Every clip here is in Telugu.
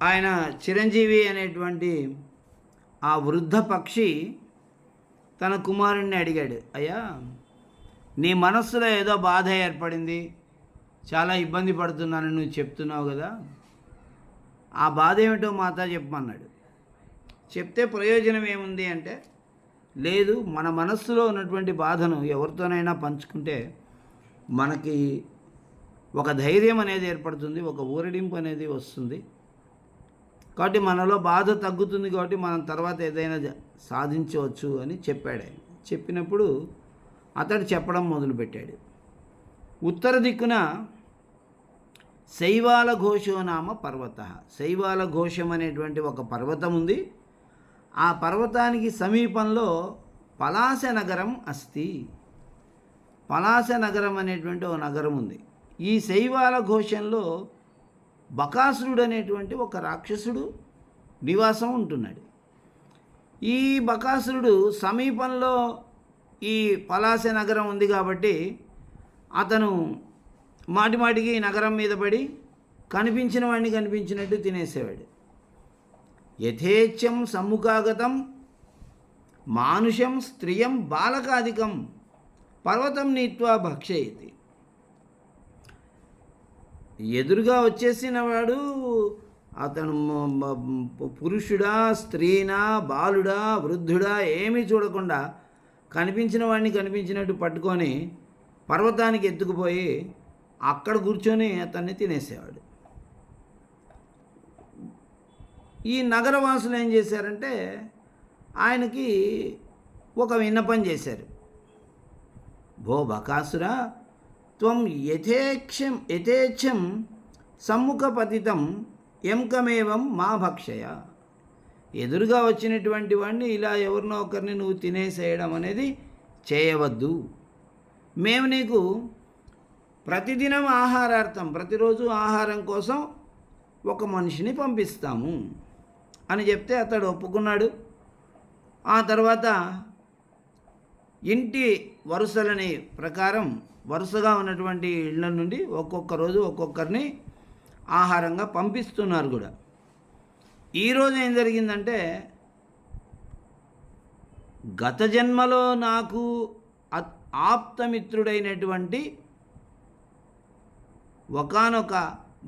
ఆయన చిరంజీవి అనేటువంటి ఆ వృద్ధ పక్షి తన కుమారుణ్ణి అడిగాడు, అయ్యా నీ మనస్సులో ఏదో బాధ ఏర్పడింది, చాలా ఇబ్బంది పడుతున్నాను నువ్వు చెప్తున్నావు కదా, ఆ బాధ ఏమిటో మాతో చెప్పమన్నాడు. చెప్తే ప్రయోజనం ఏముంది అంటే, లేదు మన మనస్సులో ఉన్నటువంటి బాధను ఎవరితోనైనా పంచుకుంటే మనకి ఒక ధైర్యం అనేది ఏర్పడుతుంది, ఒక ఊరడింపు అనేది వస్తుంది, కాబట్టి మనలో బాధ తగ్గుతుంది, కాబట్టి మనం తర్వాత ఏదైనా సాధించవచ్చు అని చెప్పాడు ఆయన. చెప్పినప్పుడు అతడు చెప్పడం మొదలుపెట్టాడు. ఉత్తర దిక్కున శైవాల ఘోషో నామ పర్వత, శైవాల ఘోషం అనేటువంటి ఒక పర్వతం ఉంది. ఆ పర్వతానికి సమీపంలో పలాస నగరం అస్తి, పలాస నగరం అనేటువంటి ఒక నగరం ఉంది. ఈ శైవాల ఘోషంలో బకాసురుడు అనేటువంటి ఒక రాక్షసుడు నివాసం ఉంటున్నాడు. ఈ బకాసురుడు సమీపంలో ఈ పలాస నగరం ఉంది కాబట్టి అతను మాటిమాటికి నగరం మీద పడి కనిపించిన వాడిని కనిపించినట్టు తినేసేవాడు. యథేచ్ఛం సమ్ముఖాగతం మానుషం స్త్రియం బాలకాధికం పర్వతం నీత్వా భక్షయతి. ఎదురుగా వచ్చేసిన వాడు అతను పురుషుడా స్త్రీనా బాలుడా వృద్ధుడా ఏమీ చూడకుండా కనిపించిన వాడిని కనిపించినట్టు పట్టుకొని పర్వతానికి ఎత్తుకుపోయి అక్కడ కూర్చొని అతన్ని తినేసేవాడు. ఈ నగరవాసులు ఏం చేశారంటే ఆయనకి ఒక విన్నపం చేశారు. భో బకాసురా త్వం యథేచ్ఛం సమ్ముఖపతితం ఎంకమేవం మా భక్షయ. ఎదురుగా వచ్చినటువంటి వాడిని ఇలా ఎవరినో ఒకరిని నువ్వు తినేసేయడం అనేది చేయవద్దు. మేము నీకు ప్రతిదినం ఆహారార్థం, ప్రతిరోజు ఆహారం కోసం ఒక మనిషిని పంపిస్తాము అని చెప్తే అతడు ఒప్పుకున్నాడు. ఆ తర్వాత ఇంటి వరుసలని ప్రకారం వరుసగా ఉన్నటువంటి ఇళ్ళ నుండి ఒక్కొక్క రోజు ఒక్కొక్కరిని ఆహారంగా పంపిస్తున్నారు కూడా. ఈరోజు ఏం జరిగిందంటే, గత జన్మలో నాకు ఆప్తమిత్రుడైనటువంటి ఒకానొక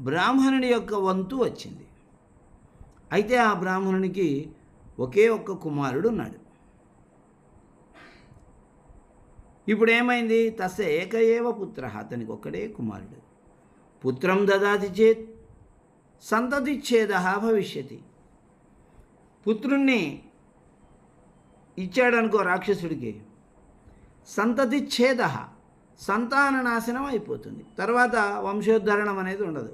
బ్రాహ్మణుడి యొక్క వంతు వచ్చింది. అయితే ఆ బ్రాహ్మణునికి ఒకే ఒక్క కుమారుడు ఉన్నాడు. ఇప్పుడు ఏమైంది, తస్య ఏక ఏవ పుత్ర, అతనికి ఒక్కడే కుమారుడు. పుత్రం దదాతి చేత్ సంతతిచ్ఛేద భవిష్యతి. పుత్రుణ్ణి ఇచ్చాడనుకో రాక్షసుడికి, సంతతిచ్ఛేద సంతాన నాశనం అయిపోతుంది, తర్వాత వంశోద్ధరణం అనేది ఉండదు.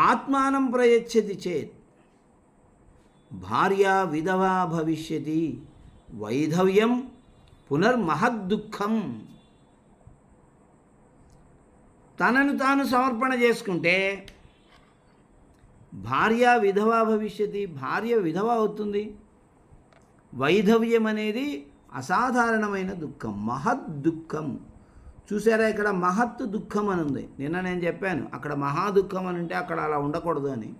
ఆత్మానం ప్రయచ్చతి చేత్ భార్య విధవా భవిష్యతి వైధవ్యం పునర్మహద్దుఃఖం. తనను తాను సమర్పణ చేసుకుంటే భార్య విధవా భవిష్యతి, భార్య విధవ అవుతుంది. వైధవ్యం అనేది అసాధారణమైన దుఃఖం, మహద్దుఃఖం. చూసారా, ఇక్కడ మహత్ దుఃఖం అని ఉంది. నిన్న నేను చెప్పాను అక్కడ మహాదుఃఖం అని ఉంటే అక్కడ అలా ఉండకూడదు అని.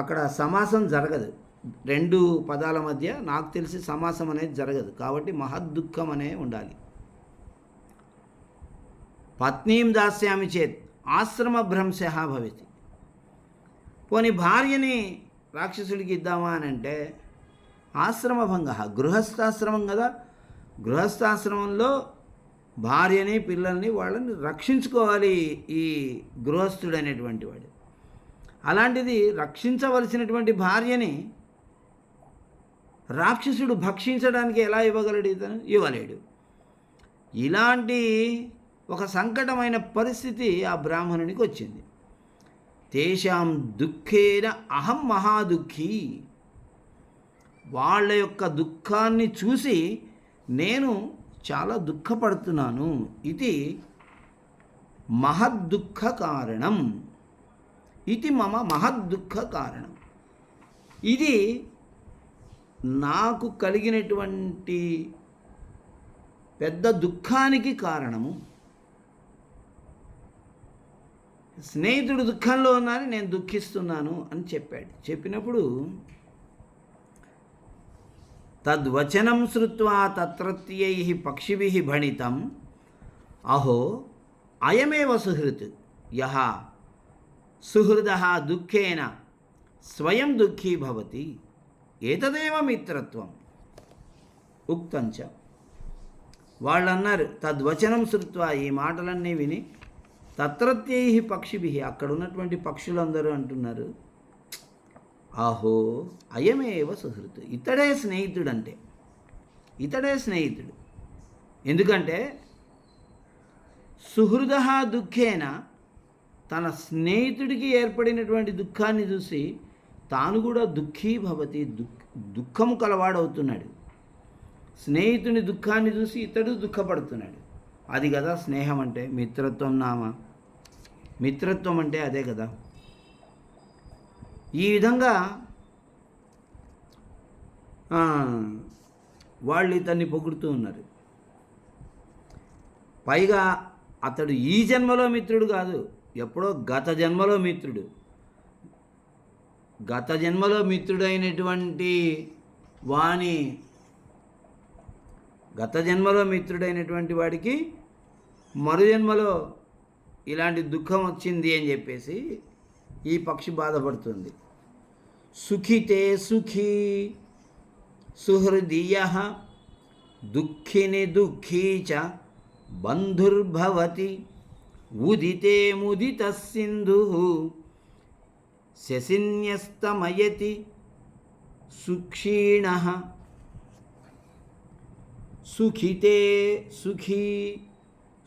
అక్కడ సమాసం జరగదు, రెండు పదాల మధ్య నాకు తెలిసి సమాసం అనేది జరగదు, కాబట్టి మహద్దుఃఖం అనే ఉండాలి. పత్నీం దాస్యామి చేత్ ఆశ్రమ భ్రంశ భవతి. పోని భార్యని రాక్షసుడికి ఇద్దామా అని అంటే ఆశ్రమభంగ, గృహస్థాశ్రమం కదా, గృహస్థాశ్రమంలో భార్యని పిల్లల్ని వాళ్ళని రక్షించుకోవాలి ఈ గృహస్థుడు అనేటువంటి వాడు. అలాంటిది రక్షించవలసినటువంటి భార్యని రాక్షసుడు భక్షించడానికి ఎలా ఇవ్వగలడు? ఇతను ఇవ్వలేడు. ఇలాంటి ఒక సంకటమైన పరిస్థితి ఆ బ్రాహ్మణునికి వచ్చింది. తేషాం దుఃఖేన అహం మహాదుఃఖీ. వాళ్ళ యొక్క దుఃఖాన్ని చూసి నేను చాలా దుఃఖపడుతున్నాను. ఇది మహద్దుఃఖ కారణం, ఇది మమ మహద్దుఃఖ కారణం. ఇది నాకు కలిగినటువంటి పెద్ద దుఃఖానికి కారణము. స్నేహితుడు దుఃఖంలో ఉన్నారని నేను దుఃఖిస్తున్నాను అని చెప్పాడు. చెప్పినప్పుడు తద్వచనం శ్రుత్వా తత్రత్యై పక్షిభిః భణితం అహో అయమేవ సుహృత్ యః సుహృదః దుఃఖేన స్వయం దుఃఖీ భవతి ఏతదేవ మిత్రత్వం ఉక్తంచ. వాళ్ళు అన్నారు తద్వచనం శ్రుత్వా, ఈ మాటలన్నీ విని తత్రత్యై పక్షిభిః, అక్కడ ఉన్నటువంటి పక్షులందరూ అంటున్నారు ఆహో అయమేవ సుహృత్, ఇతడే స్నేహితుడు. అంటే ఇతడే స్నేహితుడు. ఎందుకంటే సుహృద దుఃఖేన, తన స్నేహితుడికి ఏర్పడినటువంటి దుఃఖాన్ని చూసి తాను కూడా దుఃఖీ భవతి, దుఃఖము కలవాడవుతున్నాడు. స్నేహితుని దుఃఖాన్ని చూసి ఇతడు దుఃఖపడుతున్నాడు. అది కదా స్నేహం అంటే, మిత్రత్వం నామ. మిత్రత్వం అంటే అదే కదా. ఈ విధంగా వాళ్ళు ఇతన్ని పొగుడుతూ ఉన్నారు. పైగా అతడు ఈ జన్మలో మిత్రుడు కాదు, ఎప్పుడో గత జన్మలో మిత్రుడు. గత జన్మలో మిత్రుడైనటువంటి వాని, గత జన్మలో మిత్రుడైనటువంటి వాడికి మరు జన్మలో ఇలాంటి దుఃఖం వచ్చింది అని చెప్పేసి ఈ పక్షి బాధపడుతుంది. సుఖితే సుఖీ సుహృదీయ దుఃఖిని దుఃఖీ చ బంధుర్భవతి ఉదితే ముదిత సింధు శశిన్యస్తమయతి సుక్షీణ. సుఖితే సుఖీ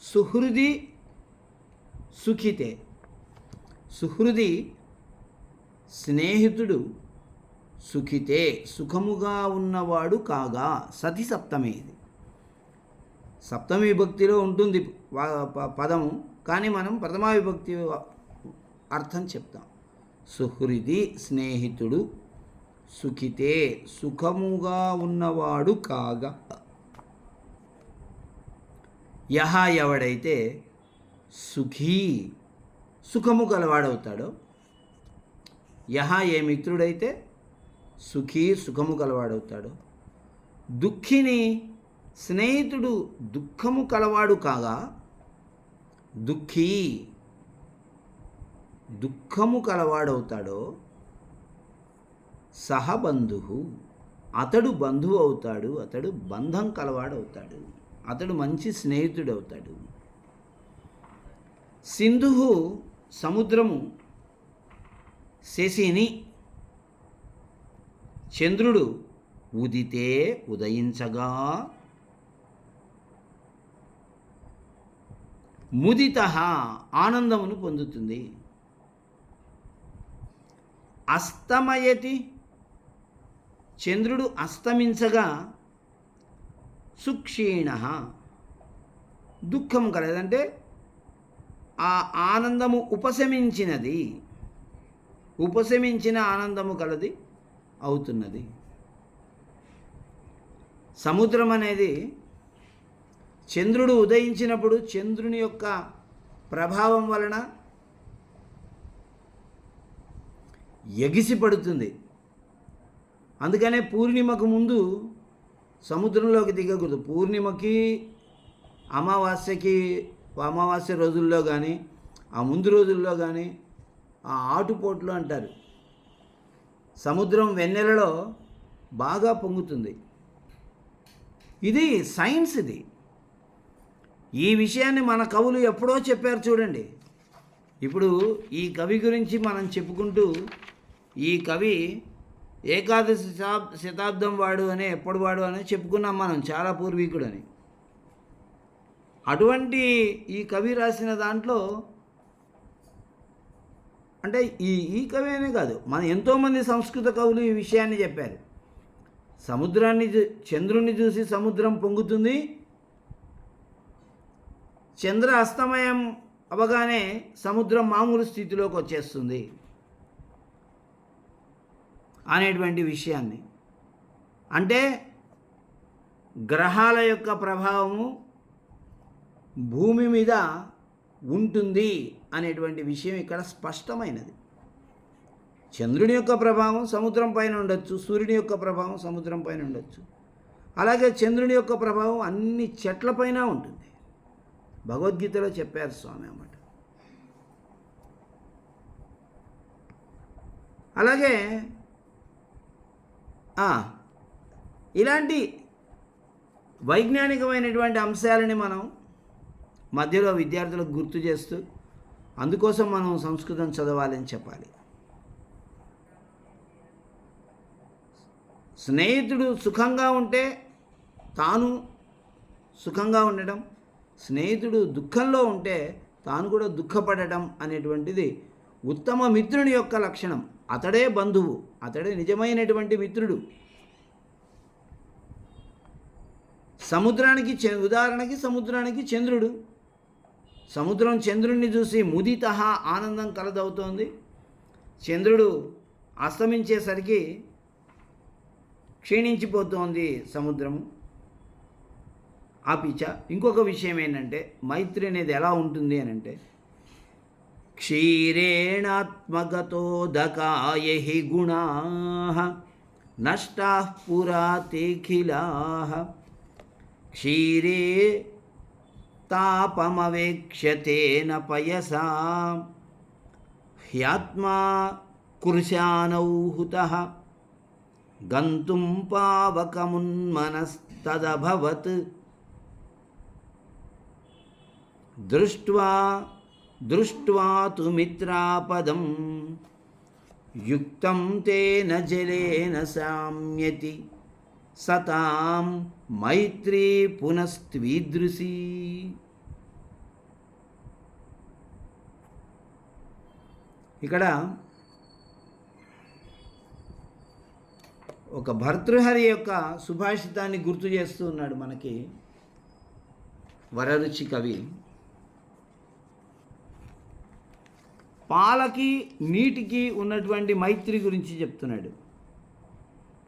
సుహృది సుఖితే, సుహృది స్నేహితుడు, సుఖితే సుఖముగా ఉన్నవాడు కాగా. సతి సప్తమి, ఇది సప్తమి విభక్తిలో ఉంటుంది పదము, కానీ మనం ప్రథమా విభక్తి అర్థం చెప్తాం. సుహృది స్నేహితుడు, సుఖితే సుఖముగా ఉన్నవాడు కాగా. యహ ఎవడైతే సుఖీ సుఖము గలవాడవుతాడో, యహ ఏ మిత్రుడైతే సుఖీ సుఖము గలవాడవుతాడో, దుఃఖిని స్నేహితుడు దుఃఖము కలవాడు కాగా, దుఃఖీ దుఃఖము కలవాడవుతాడో, సహ బంధు అతడు బంధువు అవుతాడు, అతడు బంధం కలవాడవుతాడు, అతడు మంచి స్నేహితుడు అవుతాడు. సింధు సముద్రము, శశిని చంద్రుడు, ఉదితే ఉదయించగా, ముదిత ఆనందమును పొందుతుంది. అస్తమయతి చంద్రుడు అస్తమించగా, సుక్షీణ దుఃఖం కలదంటే ఆ ఆనందము ఉపశమించినది, ఉపశమించిన ఆనందము కలది అవుతున్నది. సముద్రం అనేది చంద్రుడు ఉదయించినప్పుడు చంద్రుని యొక్క ప్రభావం వలన ఎగిసిపడుతుంది. అందుకనే పూర్ణిమకు ముందు సముద్రంలోకి దిగకూడదు. పూర్ణిమకి అమావాస్య రోజుల్లో కానీ, ఆ ముందు రోజుల్లో కానీ ఆ ఆటుపోట్లు అంటారు. సముద్రం వెన్నెలలో బాగా పొంగుతుంది. ఇది సైన్స్. ఇది ఈ విషయాన్ని మన కవులు ఎప్పుడో చెప్పారు చూడండి. ఇప్పుడు ఈ కవి గురించి మనం చెప్పుకుంటూ, ఈ కవి ఏకాదశ శతాబ్దం వాడు అనే, ఎప్పుడు వాడు అని చెప్పుకున్నాం మనం, చాలా పూర్వీకుడని. అటువంటి ఈ కవి రాసిన దాంట్లో అంటే ఈ కవి అనే కాదు, మన ఎంతోమంది సంస్కృత కవులు ఈ విషయాన్ని చెప్పారు. సముద్రాన్ని, చంద్రుణ్ణి చూసి సముద్రం పొంగుతుంది, చంద్ర అస్తమయం అవగానే సముద్రం మామూలు స్థితిలోకి వచ్చేస్తుంది అనేటువంటి విషయాన్ని, అంటే గ్రహాల యొక్క ప్రభావము భూమి మీద ఉంటుంది అనేటువంటి విషయం ఇక్కడ స్పష్టమైనది. చంద్రుని యొక్క ప్రభావం సముద్రం పైన ఉండొచ్చు, సూర్యుని యొక్క ప్రభావం సముద్రం పైన ఉండొచ్చు, అలాగే చంద్రుని యొక్క ప్రభావం అన్ని చెట్లపైన ఉంటుంది. భగవద్గీతలో చెప్పారు స్వామి అన్నమాట. అలాగే ఇలాంటి వైజ్ఞానికమైనటువంటి అంశాలని మనం మధ్యలో విద్యార్థులకు గుర్తు చేస్తూ, అందుకోసం మనం సంస్కృతం చదవాలని చెప్పాలి. స్నేహితుడు సుఖంగా ఉంటే తాను సుఖంగా ఉండడం, స్నేహితుడు దుఃఖంలో ఉంటే తాను కూడా దుఃఖపడటం అనేటువంటిది ఉత్తమ మిత్రుని యొక్క లక్షణం. అతడే బంధువు, అతడే నిజమైనటువంటి మిత్రుడు. ఉదాహరణకి సముద్రానికి చంద్రుడు. సముద్రం చంద్రుడిని చూసి ముదితః ఆనందం కలదవుతోంది. చంద్రుడు అస్తమించేసరికి క్షీణించిపోతోంది సముద్రము. ఆపిచ ఇంకొక విషయం ఏంటంటే, మైత్రి అనేది ఎలా ఉంటుంది అని అంటే, క్షీరేణాత్మగతోదకాయ హి గుణాః నష్టాః పురా తేఖిలాః క్షీరే తాపమవేక్ష్యతేన పయసా హ్యాత్మా కృశానౌ హుతః గంతుం పావకమున్మనస్తదభవత్ దృష్ట్వా తు మిత్రాపదం యుక్తం తేన జలేన సామ్యతి సతాం మైత్రీ పునస్త్వీదృశీ. ఇక్కడ ఒక భర్తృహరి యొక్క సుభాషితాన్ని గుర్తు చేస్తూ ఉన్నాడు మనకి వరరుచి కవి. పాలకి నీటికి ఉన్నటువంటి మైత్రి గురించి చెప్తున్నాడు.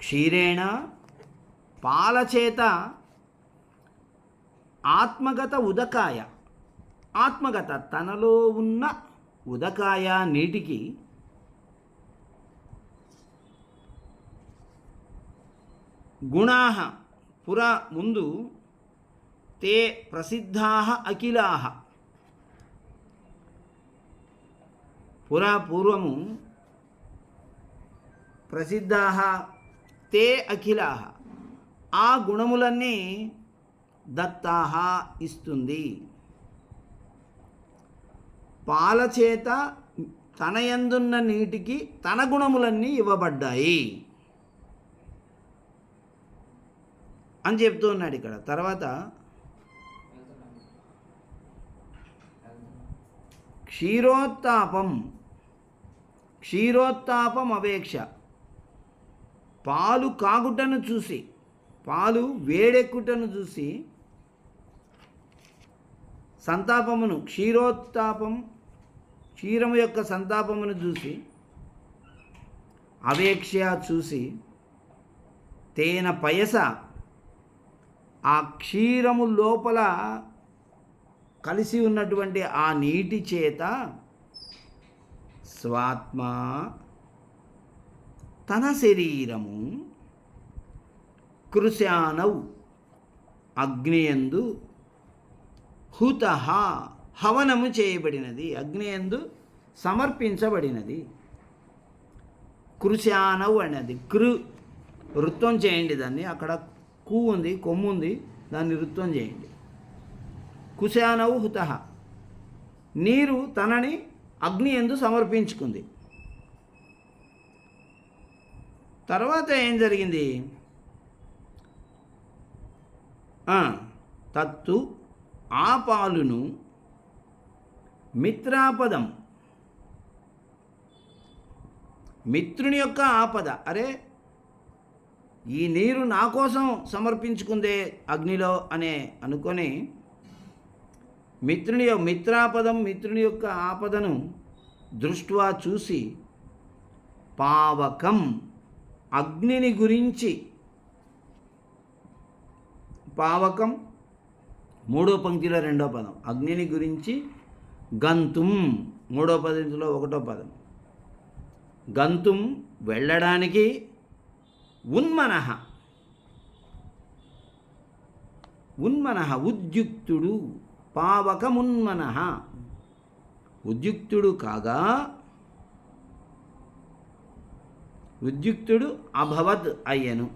క్షీరేణ పాల చేత ఆత్మగత ఉదకాయ, ఆత్మగత తనలో ఉన్న ఉదకాయ నీటికి గుణాః పురా ముందు తే ప్రసిద్ధాః అఖిలాః, పూర్వము ప్రసిద్ధాః తే అఖిలాః, ఆ గుణములన్నీ దత్తాః ఇస్తుంది. పాలచేత తన యందున్న నీటికి తన గుణములన్నీ ఇవ్వబడ్డాయి అని చెప్తూ ఉన్నాడు ఇక్కడ. తర్వాత క్షీరోత్తాపం అపేక్ష, పాలు కాగుటను చూసి, పాలు వేడెక్కుటను చూసి సంతాపమును, క్షీరము యొక్క సంతాపమును చూసి, అవేక్ష చూసి, తేన పయస ఆ క్షీరము లోపల కలిసి ఉన్నటువంటి ఆ నీటి చేత స్వాత్మ తన శరీరము కృశానౌ అగ్నియందు హుతః హవనము చేయబడినది, అగ్నియందు సమర్పించబడినది. కృశానౌ అనేది వృత్తం చేయండి దాన్ని, అక్కడ కు ఉంది, కొమ్ము ఉంది, దాన్ని వృత్తం చేయండి. కుశానౌ హుతః, నీరు తనని అగ్ని యందు సమర్పించుకుంది. తర్వాత ఏం జరిగింది? తత్తు ఆ పాలును మిత్రాపదం, మిత్రుని యొక్క ఆపద, అరే ఈ నీరు నా కోసం సమర్పించుకుందే అగ్నిలో అనే అనుకొని మిత్రుని యొక్క ఆపదను దృష్ట్వా చూసి, పావకం అగ్నిని గురించి, పావకం మూడో పంక్తిలో రెండో పదం, అగ్నిని గురించి గంతుం మూడో పదంలో ఒకటో పదం. గంతుం వెళ్ళడానికి, ఉన్మనః ఉన్మనః ఉద్యుక్తుడు, పావకమున్మనః ఉద్యుక్తుడు కాగా, ఉద్యుక్తుడు అభవత్ అయ్యను.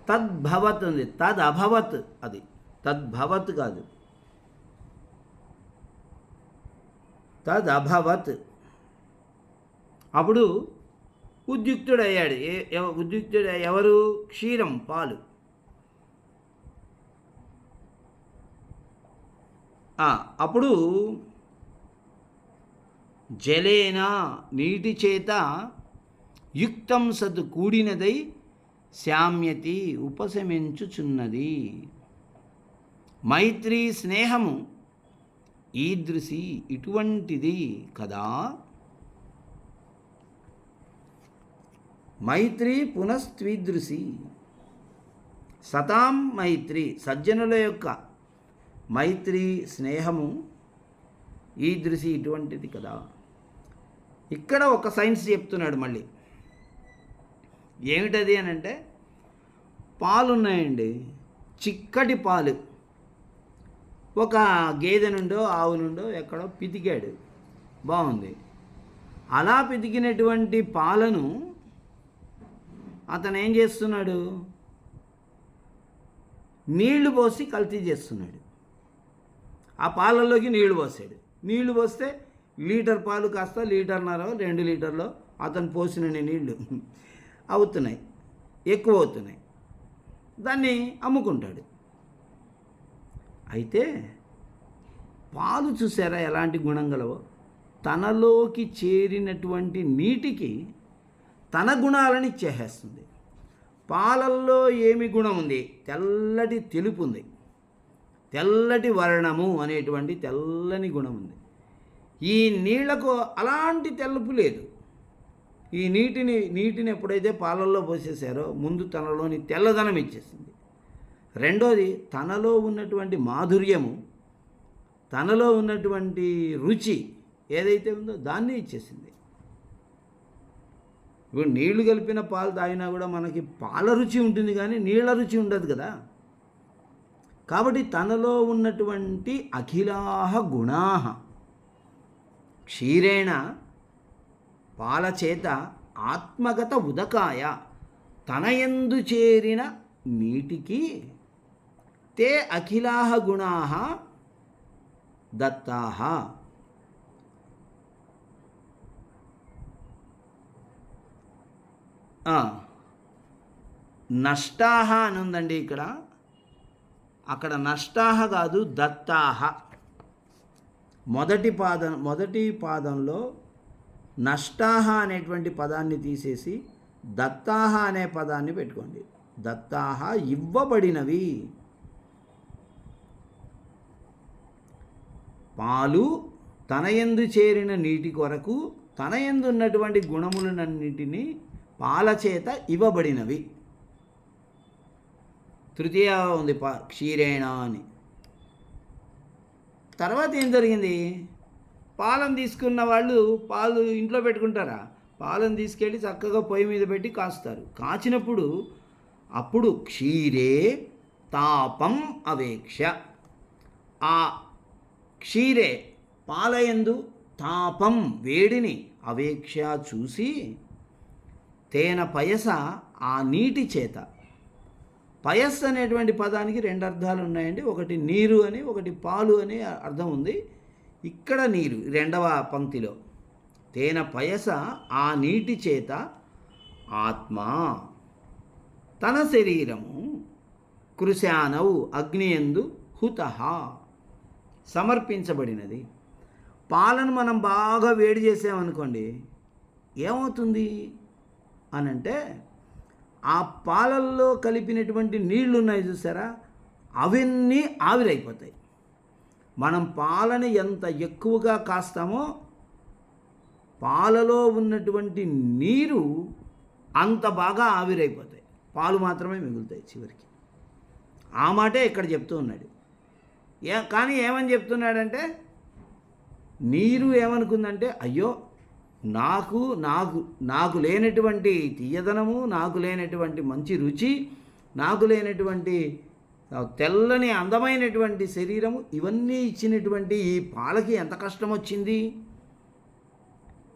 తద్భవత్ ఉంది, తదభవత్, అది తద్భవత్ కాదు, తదభవత్. అప్పుడు ఉద్యుక్తుడయ్యాడు. ఉద్యుక్తుడు ఎవరు? క్షీరం, పాలు. అప్పుడు జలేన నీటి చేత యుక్తం సత్ కూడినదై శామ్యతి ఉపశమించుచున్నది. మైత్రీ స్నేహము ఈదృశి ఇటువంటిది కదా. మైత్రి పునస్త్వీదృశి. సతాం మైత్రి, సజ్జనుల యొక్క మైత్రి స్నేహము ఈదృశి ఇటువంటిది కదా. ఇక్కడ ఒక సైన్స్ చెప్తున్నాడు మళ్ళీ. ఏమిటది అని అంటే, పాలు ఉన్నాయండి, చిక్కటి పాలు. ఒక గేదె నుండో ఆవు నుండో ఎక్కడో పితికాడు, బాగుంది. అలా పితికినటువంటి పాలను అతను ఏం చేస్తున్నాడు? నీళ్లు పోసి కల్తీ చేస్తున్నాడు. ఆ పాలల్లోకి నీళ్లు పోసాడు. నీళ్లు పోస్తే లీటర్ పాలు కాస్త లీటర్న్నర 2 లీటర్లో అతను పోసిన నీళ్లు అవుతున్నాయి, ఎక్కువ అవుతున్నాయి. దాన్ని అమ్ముకుంటాడు. అయితే పాలు చూసారా ఎలాంటి గుణం గలవో? తనలోకి చేరినటువంటి నీటికి తన గుణాలను ఇచ్చేస్తుంది. పాలల్లో ఏమి గుణం ఉంది? తెల్లటి తెలుపు ఉంది, తెల్లటి వర్ణము అనేటువంటి తెల్లని గుణం ఉంది. ఈ నీళ్లకు అలాంటి తెలుపు లేదు. ఈ నీటిని ఎప్పుడైతే పాలల్లో పోసేసారో ముందు తనలోని తెల్లదనం ఇచ్చేసింది. రెండోది, తనలో ఉన్నటువంటి మాధుర్యము, తనలో ఉన్నటువంటి రుచి ఏదైతే ఉందో దాన్ని ఇచ్చేసింది. ఇప్పుడు నీళ్లు కలిపిన పాలు తాగినా కూడా మనకి పాల రుచి ఉంటుంది, కానీ నీళ్ల రుచి ఉండదు కదా. కాబట్టి తనలో ఉన్నటువంటి అఖిలాహ గుణాహ క్షీరేణ పాలచేత ఆత్మగత ఉదకాయ, తనయందు చేరిన నీటికి తే అఖిలాహ గుణాహ దత్తాహ. నష్టాహ అని ఉందండి ఇక్కడ. అక్కడ నష్టాహ కాదు, దత్తాహ. మొదటి పాదంలో నష్టాహ అనేటువంటి పదాన్ని తీసేసి దత్తాహ అనే పదాన్ని పెట్టుకోండి. దత్తాహ ఇవ్వబడినవి. పాలు తనయందు చేరిన నీటి కొరకు తనయందు ఉన్నటువంటి గుణములన్నింటినీ పాలచేత ఇవ్వబడినవి. తృతీయ ఉంది క్షీరేణ అని. తర్వాత ఏం జరిగింది? పాలను తీసుకున్న వాళ్ళు పాలు ఇంట్లో పెట్టుకుంటారా? పాలను తీసుకెళ్ళి చక్కగా పొయ్యి మీద పెట్టి కాస్తారు. కాచినప్పుడు అప్పుడు క్షీరే తాపం అవేక్ష, ఆ క్షీరే పాలయందు తాపం వేడిని అవేక్ష చూసి, తేన పయస ఆ నీటి చేత. పయస్ అనేటువంటి పదానికి 2 అర్థాలు ఉన్నాయండి. ఒకటి నీరు అని, ఒకటి పాలు అని అర్థం ఉంది. ఇక్కడ నీరు 2వ పంక్తిలో. తేన పయస ఆ నీటి చేత ఆత్మ తన శరీరము కృశానవు అగ్నియందు హుతః సమర్పించబడినది. పాలను మనం బాగా వేడి చేసామనుకోండి, ఏమవుతుంది అనంటే, ఆ పాలల్లో కలిపినటువంటి నీళ్లు ఉన్నాయి చూసారా, అవన్నీ ఆవిరైపోతాయి. మనం పాలని ఎంత ఎక్కువగా కాస్తామో పాలలో ఉన్నటువంటి నీరు అంత బాగా ఆవిరైపోతాయి, పాలు మాత్రమే మిగులుతాయి చివరికి. ఆ మాటే ఇక్కడ చెప్తూ ఉన్నాడు. కానీ ఏమని చెప్తున్నాడంటే, నీరు ఏమనుకుందంటే, అయ్యో నాకు నాకు నాకు లేనటువంటి తీయదనము, నాకు లేనటువంటి మంచి రుచి, నాకు లేనటువంటి తెల్లని అందమైనటువంటి శరీరము, ఇవన్నీ ఇచ్చినటువంటి ఈ పాలకి ఎంత కష్టం వచ్చింది,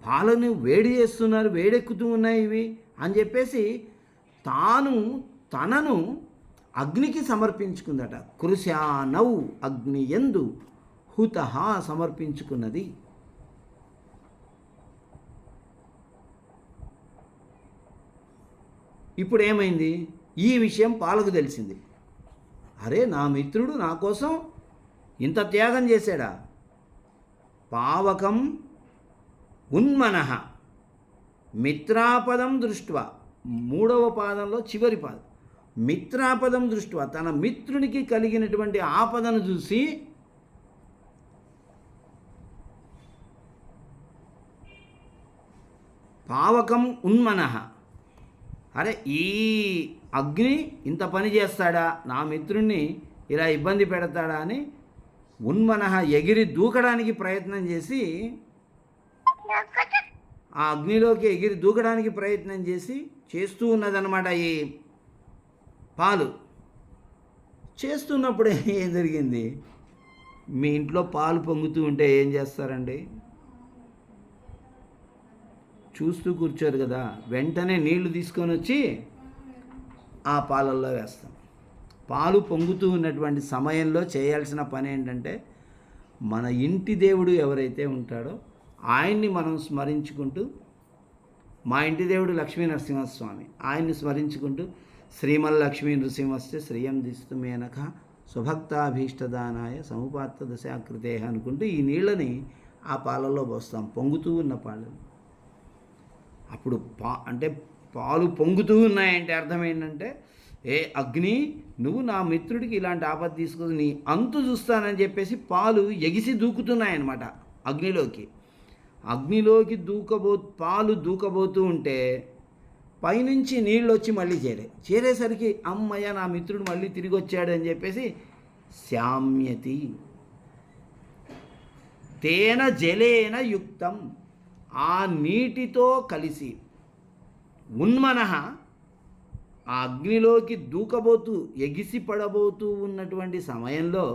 పాలను వేడి చేస్తున్నారు, వేడెక్కుతూ ఉన్నాయి ఇవి అని చెప్పేసి తనను అగ్నికి సమర్పించుకుందట. కృశానౌ అగ్ని యందు హుతహ సమర్పించుకున్నది. ఇప్పుడు ఏమైంది? ఈ విషయం పాలకు తెలిసింది. అరే, నా మిత్రుడు నా కోసం ఇంత త్యాగం చేశాడా? పావకం ఉన్మనః మిత్రాపదం దృష్ట్వా, 3వ పాదంలో చివరి పాదం, మిత్రాపదం దృష్ట్వా, తన మిత్రునికి కలిగినటువంటి ఆపదను చూసి పావకం ఉన్మనః, అరే ఈ అగ్ని ఇంత పని చేస్తాడా, నా మిత్రుణ్ణి ఇలా ఇబ్బంది పెడతాడా అని ఉన్మనః ఎగిరి దూకడానికి ప్రయత్నం చేసి, ఆ అగ్నిలోకి ఎగిరి దూకడానికి ప్రయత్నం చేస్తూ ఉన్నదన్నమాట. ఈ పాలు చేస్తున్నప్పుడు ఏం జరిగింది? మీ ఇంట్లో పాలు పొంగుతూ ఉంటే ఏం చేస్తారండి? చూస్తూ కూర్చోరు కదా, వెంటనే నీళ్లు తీసుకొని వచ్చి ఆ పాలల్లో వేస్తాం. పాలు పొంగుతూ ఉన్నటువంటి సమయంలో చేయాల్సిన పని ఏంటంటే, మన ఇంటి దేవుడు ఎవరైతే ఉంటాడో ఆయన్ని మనం స్మరించుకుంటూ, మా ఇంటి దేవుడు లక్ష్మీ నరసింహస్వామి, ఆయన్ని స్మరించుకుంటూ శ్రీమల్లక్ష్మీ నృసింహస్తే శ్రియం దిస్తు మేనక స్వభక్తాభీష్టదానాయ సముపాత్త దశాకృతే అనుకుంటూ ఈ నీళ్ళని ఆ పాలల్లో పోస్తాం, పొంగుతూ ఉన్న పాలను. అప్పుడు అంటే పాలు పొంగుతూ ఉన్నాయంటే అర్థం ఏంటంటే, ఏ అగ్ని, నువ్వు నా మిత్రుడికి ఇలాంటి ఆపద తీసుకొని నీ అంతు చూస్తానని చెప్పేసి పాలు ఎగిసి దూకుతున్నాయన్నమాట అగ్నిలోకి. పాలు దూకబోతూ ఉంటే పైనుంచి నీళ్ళు వచ్చి మళ్ళీ చేరేసరికి అమ్మయ్య, నా మిత్రుడు మళ్ళీ తిరిగి వచ్చాడు అని చెప్పేసి శామ్యతి తేన జలేన యుక్తం, ఆ నీటితో కలిసి ఉన్మనః, ఆ అగ్నిలోకి దూకబోతూ ఎగిసి పడబోతూ ఉన్నటువంటి సమయంలో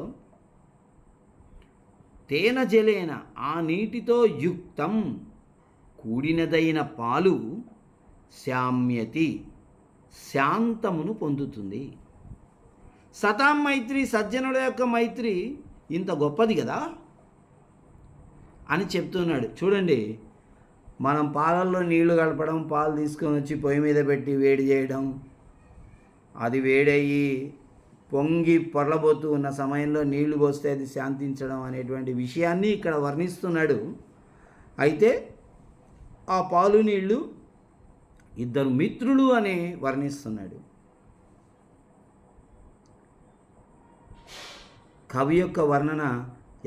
తేన జలేన, ఆ నీటితో యుక్తం కూడినదైన పాలు శామ్యతి శాంతమును పొందుతుంది. సతాం మైత్రి, సజ్జనుల యొక్క మైత్రి ఇంత గొప్పది కదా అని చెప్తున్నాడు. చూడండి, మనం పాలల్లో నీళ్లు కలపడం, పాలు తీసుకొని వచ్చి పొయ్యి మీద పెట్టి వేడి చేయడం, అది వేడయ్యి పొంగి పొరలబోతూ ఉన్న సమయంలో నీళ్లు పోస్తే అది శాంతించడం అనేటువంటి విషయాన్ని ఇక్కడ వర్ణిస్తున్నాడు. అయితే ఆ పాలు నీళ్లు ఇద్దరు మిత్రులు అని వర్ణిస్తున్నాడు. కవి యొక్క వర్ణన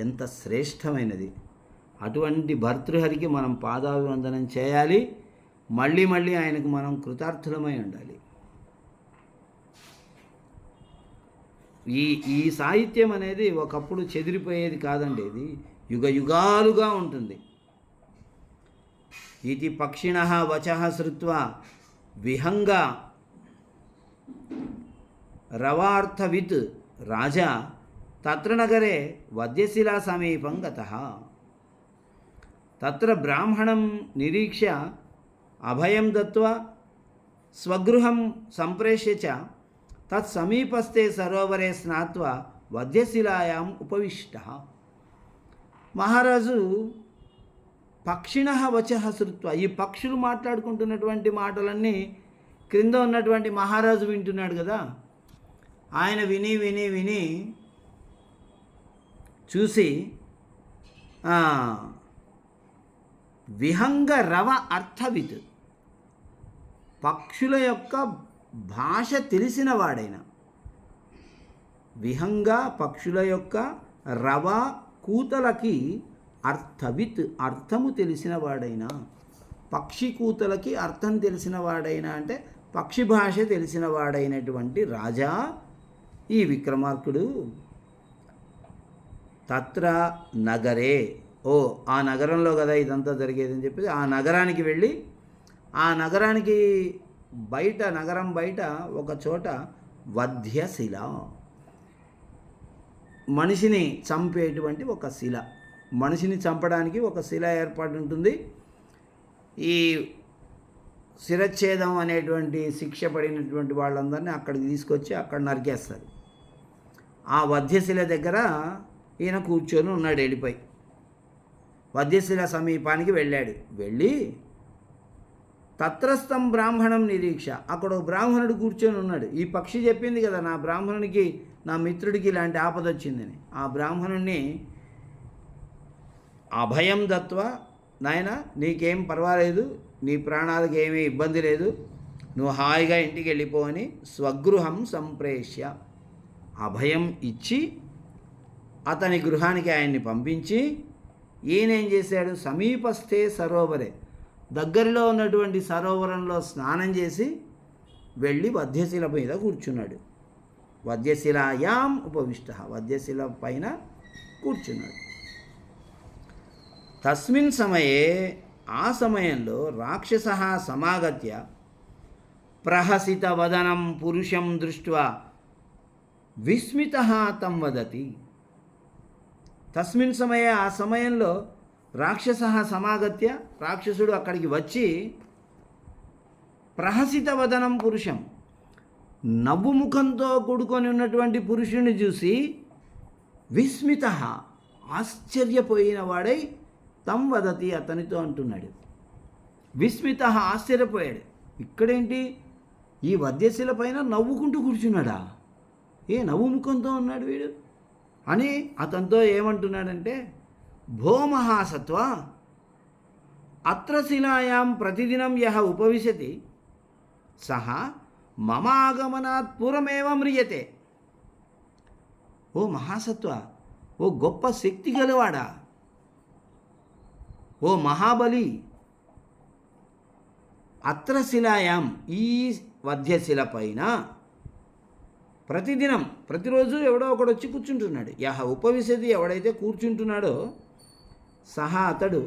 ఎంత శ్రేష్టమైనది. అటువంటి భర్తృహరికి మనం పాదాభివందనం చేయాలి, మళ్ళీ మళ్ళీ ఆయనకు మనం కృతార్థులమై ఉండాలి. ఈ సాహిత్యం అనేది ఒకప్పుడు చెదిరిపోయేది కాదండి, ఇది యుగ యుగాలుగా ఉంటుంది. ఇది పక్షిణః వచః శ్రుత్వా విహంగ రవార్థవిత్ రాజా తత్ర నగరే వద్యశిలా సమీపం గతః. తత్ర బ్రాహ్మణం నిరీక్ష్య అభయం దత్వా స్వగృహం సంప్రేష్య చ తత్సమీపస్థే సరోవరే స్నాత్వా వద్యశిలాయాం ఉపవిష్టః. మహారాజు పక్షిణః వచః శ్రుత్వా, ఈ పక్షులు మాట్లాడుకుంటున్నటువంటి మాటలన్నీ క్రింద ఉన్నటువంటి మహారాజు వింటున్నాడు కదా, ఆయన విని విని విని చూసి విహంగ రవ అర్థవిత్, పక్షుల యొక్క భాష తెలిసిన వాడైన, విహంగ పక్షుల యొక్క రవ కూతలకి అర్థవిత్ అర్థము తెలిసిన వాడైనా, పక్షి కూతలకి అర్థం తెలిసిన వాడైనా అంటే పక్షి భాష తెలిసిన వాడైనటువంటి రాజా ఈ విక్రమార్కుడు తత్ర నగరే, ఓ ఆ నగరంలో కదా ఇదంతా జరిగేది అని చెప్పి ఆ నగరానికి వెళ్ళి ఆ నగరానికి బయట నగరం బయట ఒక చోట వధ్యశిల, మనిషిని చంపేటువంటి ఒక శిల, మనిషిని చంపడానికి ఒక శిల ఏర్పాటు ఉంటుంది. ఈ శిరచ్ఛేదం అనేటువంటి శిక్ష పడినటువంటి వాళ్ళందరినీ అక్కడికి తీసుకొచ్చి అక్కడ నరికేస్తారు. ఆ వధ్యశిల దగ్గర ఈయన కూర్చొని ఉన్నాడు, వెళ్ళిపోయి వధ్యశిల సమీపానికి వెళ్ళాడు. వెళ్ళి తత్రస్థం బ్రాహ్మణం నిరీక్ష, అక్కడ ఒక బ్రాహ్మణుడు కూర్చొని ఉన్నాడు. ఈ పక్షి చెప్పింది కదా నా బ్రాహ్మణునికి, నా మిత్రుడికి ఇలాంటి ఆపద వచ్చిందని. ఆ బ్రాహ్మణుణ్ణి అభయం దత్వ, నాయన నీకేం పర్వాలేదు, నీ ప్రాణాలకు ఏమీ ఇబ్బంది లేదు, నువ్వు హాయిగా ఇంటికి వెళ్ళిపోవని స్వగృహం సంప్రేష్య, అభయం ఇచ్చి అతని గృహానికి ఆయన్ని పంపించి ఈయనేం చేశాడు, సమీపస్థే సరోవరే, దగ్గరలో ఉన్నటువంటి సరోవరంలో స్నానం చేసి వెళ్ళి వధ్యశిల మీద కూర్చున్నాడు. వధ్యశిలాయాం ఉపవిష్ట, వధ్యశిల పైన కూర్చున్నాడు. తస్మిన్ సమయే, ఆ సమయంలో రాక్షస సమాగత్య ప్రహసిత వదనం పురుషం దృష్ట్వా విస్మిత తం వదతి. తస్మిన్ సమయే, ఆ సమయంలో రాక్షస సమాగత్య, రాక్షసుడు అక్కడికి వచ్చి ప్రహసిత వదనం పురుషం, నవ్వు ముఖంతో కూడుకొని ఉన్నటువంటి పురుషుని చూసి విస్మిత, ఆశ్చర్యపోయిన వాడై తం వదతి, అతనితో అంటున్నాడు. విస్మిత, ఆశ్చర్యపోయాడు. ఇక్కడేంటి ఈ వధ్యశిల పైన నవ్వుకుంటూ కూర్చున్నాడా, ఏ నవ్వు ముఖంతో ఉన్నాడు వీడు అని అతనితో ఏమంటున్నాడంటే, భో మహాసత్వ అత్ర శిలాయాం ప్రతిదినం యః ఉపవిశతి సహ మమ ఆగమనాత్ పూర్వమేవ మ్రియతే. ఓ మహాసత్వ, ఓ గొప్ప శక్తి గలవాడా, ఓ మహాబలి, అత్ర శిలాయాం, ఈ వధ్యశిల పైన ప్రతిదినం, ప్రతిరోజు ఎవడో ఒకడు వచ్చి కూర్చుంటున్నాడు. యహ ఉపవిశతి, ఎవడైతే కూర్చుంటున్నాడో సహా అతడు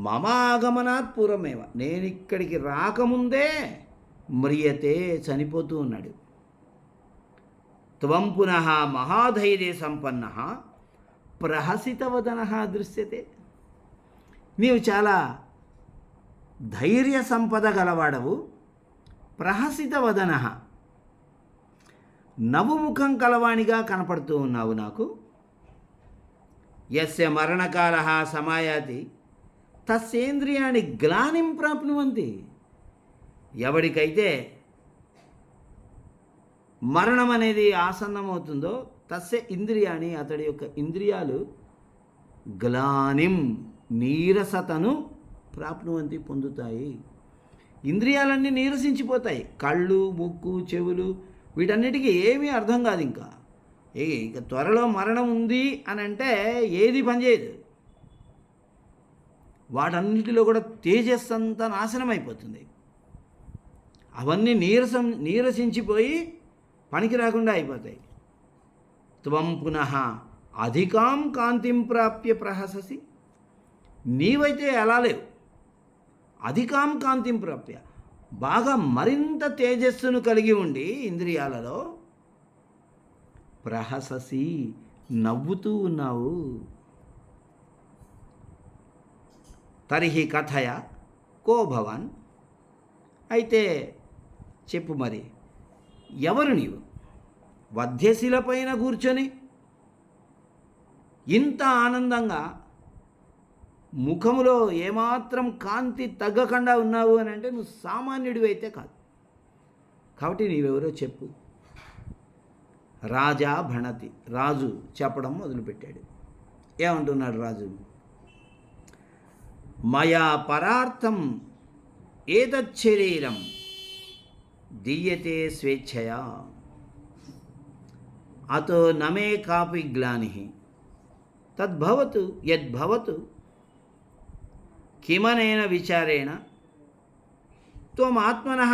మమ ఆగమనాత్ పూర్వమేవ, నేను ఇక్కడికి రాకముందే మ్రియతే, చనిపోతూ ఉన్నాడు. త్వం పునః మహాధైర్య సంపన్న ప్రహసితవదన దృశ్యతే, నీవు చాలా ధైర్య సంపద గలవాడవు. ప్రహసితవదన, నవ్వుముఖం కలవాణిగా కనపడుతూ ఉన్నావు నాకు. యస్య మరణకాల సమాయాతి తస్సేంద్రియాణి గ్లానిం ప్రాప్నువంతి, ఎవడికైతే మరణం అనేది ఆసన్నమవుతుందో తస్య ఇంద్రియాణి, అతడి యొక్క ఇంద్రియాలు గ్లానిం, నీరసతను ప్రాప్నువంతి, పొందుతాయి. ఇంద్రియాలన్నీ నీరసించిపోతాయి. కళ్ళు, ముక్కు, చెవులు, వీటన్నిటికీ ఏమీ అర్థం కాదు. ఇక త్వరలో మరణం ఉంది అని అంటే ఏది పనిచేయదు. వాటన్నిటిలో కూడా తేజస్సు అంతా నాశనం అయిపోతుంది. అవన్నీ నీరసించిపోయి పనికి రాకుండా అయిపోతాయి. త్వం పునః అధికాం కాంతిం ప్రాప్య ప్రహససి, నీవైతే ఎలా లేవు. అధికాం కాంతిం ప్రాప్య, బాగా మరింత తేజస్సును కలిగి ఉండి ఇంద్రియాలలో ప్రహససి, నవ్వుతూ ఉన్నావు. తరిహి కథయ కో భవాన్, అయితే చెప్పు మరి, ఎవరు నీవు? వధ్యశిల పైన కూర్చొని ఇంత ఆనందంగా ముఖములో ఏమాత్రం కాంతి తగ్గకుండా ఉన్నావు అని అంటే నువ్వు సామాన్యుడివి అయితే కాదు. కాబట్టి నీవెవరో చెప్పు. రాజా భణతి, రాజు చెప్పడం మొదలుపెట్టాడు. ఏమంటున్నాడు రాజు? మయా పరార్థం ఏతచ్చరీరం దీయతే స్వేచ్ఛయా అతో నమే కాపి గ్లాని తద్భవతు యద్భవతు కిమనేన విచారేణ త్వమాత్మనః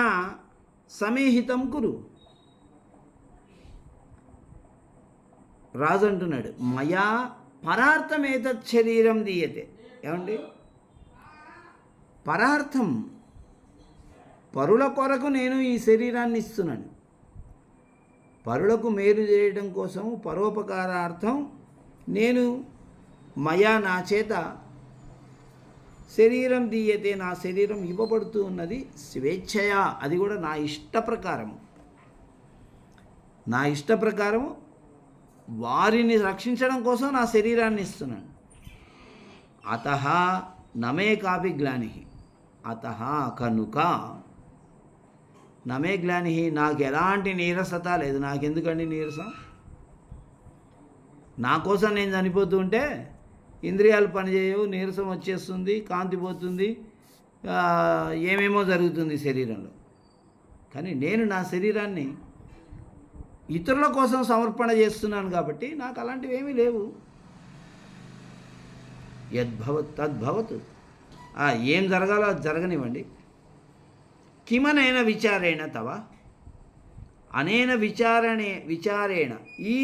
సమీహితం కురు. రాజు అంటున్నాడు, మయా పరార్థమేతత్ శరీరం దీయతే. ఏమండి, పరార్థం, పరుల కొరకు నేను ఈ శరీరాన్ని ఇస్తున్నాను. పరులకు మేలు చేయడం కోసం, పరోపకారార్థం నేను నా చేత శరీరం దీయతే, నా శరీరం ఇవ్వబడుతూ ఉన్నది స్వేచ్ఛయా, అది కూడా నా ఇష్ట ప్రకారము వారిని రక్షించడం కోసం నా శరీరాన్ని ఇస్తున్నాను. అతః నమే కాపి గ్లాని, అతః కనుక నమే గ్లాని, నాకు ఎలాంటి నీరసత లేదు. నాకెందుకండి నీరసం? నా కోసం నేను చనిపోతూ ఉంటే ఇంద్రియాలు పనిచేయవు, నీరసం వచ్చేస్తుంది, కాంతి పోతుంది, ఏమేమో జరుగుతుంది శరీరంలో. కానీ నేను నా శరీరాన్ని ఇతరుల కోసం సమర్పణ చేస్తున్నాను కాబట్టి నాకు అలాంటివి ఏమీ లేవు. యద్భవత్ తద్భవతు, ఏం జరగాలో అది జరగనివ్వండి. కిమనైన విచారేణ తవ, అనేన విచారేణ, ఈ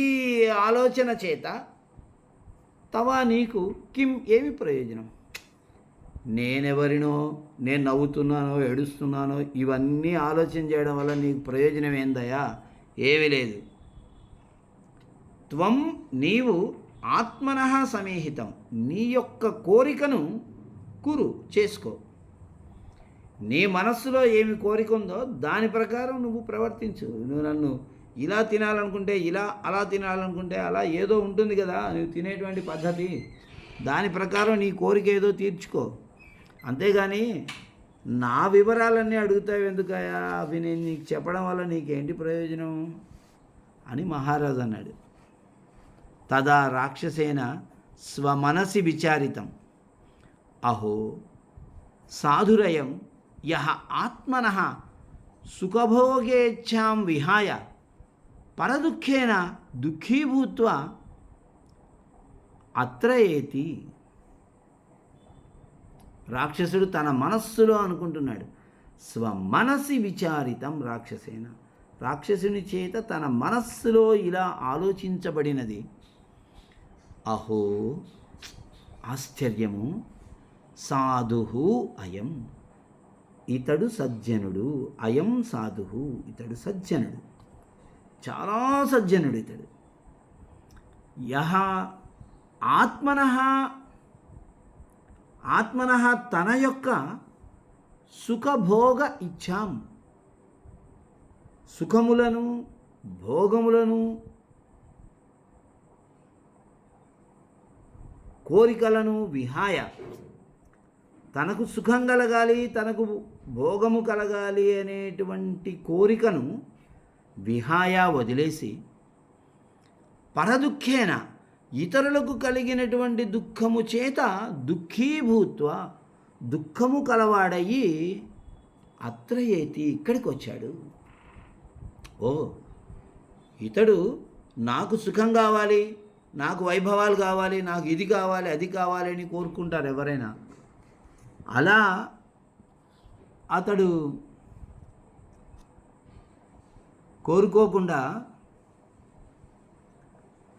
ఆలోచన చేత తవ నీకు కిం, ఏమి ప్రయోజనం? నేనెవరినో, నేను నవ్వుతున్నానో ఏడుస్తున్నానో ఇవన్నీ ఆలోచన చేయడం వల్ల నీకు ప్రయోజనం ఏందయ్యా? ఏమీ లేదు. త్వం, నీవు ఆత్మనః సమేహితం, నీ యొక్క కోరికను చేసుకో. నీ మనస్సులో ఏమి కోరిక ఉందో దాని ప్రకారం నువ్వు ప్రవర్తించు. నువ్వు నన్ను ఇలా తినాలనుకుంటే ఇలా, అలా తినాలనుకుంటే అలా, ఏదో ఉంటుంది కదా నువ్వు తినేటువంటి పద్ధతి, దాని ప్రకారం నీ కోరిక ఏదో తీర్చుకో. అంతేగాని నా వివరాలన్నీ అడుగుతావు ఎందుకయా? అవి నేను నీకు చెప్పడం వల్ల నీకేంటి ప్రయోజనం అని మహారాజు అన్నాడు. తదా రాక్షసేన స్వమనసి విచారితం అహో సాధురయం యః ఆత్మనః సుఖభోగేచ్ఛాం విహాయ పరదుఃఖేన దుఃఖీభూత్వా అత్ర ఏతి. రాక్షసుడు తన మనస్సులో అనుకుంటున్నాడు. స్వమనసి విచారితం రాక్షసేన, రాక్షసుని చేత తన మనస్సులో ఇలా ఆలోచించబడినది. అహో, ఆశ్చర్యము, సాధుః అయం, ఇతడు సజ్జనుడు, అయం సాధుః, ఇతడు సజ్జనుడు, చాలా సజ్జనుడు ఇతడు. యః ఆత్మనః తన యొక్క సుఖభోగ ఇచ్ఛాం, సుఖములను భోగములను కోరికలను విహాయ, తనకు సుఖం కలగాలి, తనకు భోగము కలగాలి అనేటువంటి కోరికను విహాయ వదిలేసి, పరదుఃఖేన ఇతరులకు కలిగినటువంటి దుఃఖము చేత దుఃఖీభూత్వ, దుఃఖము కలవాడయి అత్ర ఏతి, ఇక్కడికి వచ్చాడు. ఓ, ఇతడు నాకు సుఖం కావాలి, నాకు వైభవాలు కావాలి, నాకు ఇది కావాలి అది కావాలి అని కోరుకుంటారు ఎవరైనా. అలా అతడు కోరుకోకుండా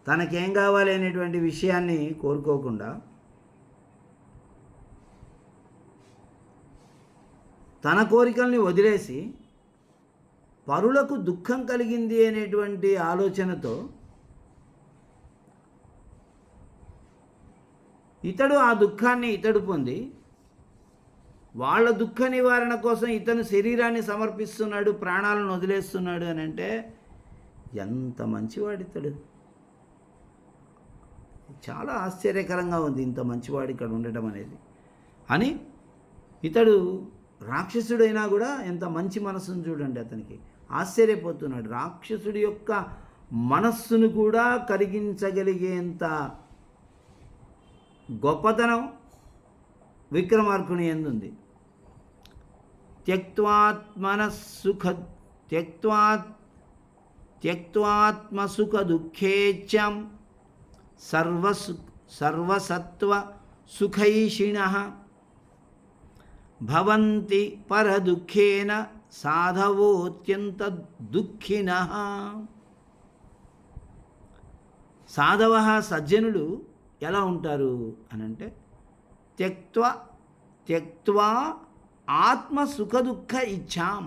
తనకేం కావాలి అనేటువంటి విషయాన్ని కోరుకోకుండా తన కోరికల్ని వదిలేసి పరులకు దుఃఖం కలిగింది అనేటువంటి ఆలోచనతో ఇతడు ఆ దుఃఖాన్ని ఇతడు పొంది వాళ్ళ దుఃఖ నివారణ కోసం ఇతను శరీరాన్ని సమర్పిస్తున్నాడు, ప్రాణాలను వదిలేస్తున్నాడు అని అంటే ఎంత మంచివాడు ఇతడు. చాలా ఆశ్చర్యకరంగా ఉంది ఇంత మంచివాడు ఇక్కడ ఉండటం అనేది అని. ఇతడు రాక్షసుడైనా కూడా ఎంత మంచి మనస్సును చూడండి అతనికి, ఆశ్చర్యపోతున్నాడు. రాక్షసుడి యొక్క మనస్సును కూడా కరిగించగలిగేంత గొప్పతనం విక్రమార్కుని యందుంది. త్యక్త్వాత్మసుఖ దుఃఖేచ్ఛం సర్వసత్వ సుఖైషిణః భవంతి పరదుఃఖేన సాధవోత్యంత దుఃఖినః. సాధవ సజ్జనుడు ఎలా ఉంటారు అనంటే త్యక్త్వా త్యక్త్వా ఆత్మ సుఖ దుఃఖ ఇచ్చాం.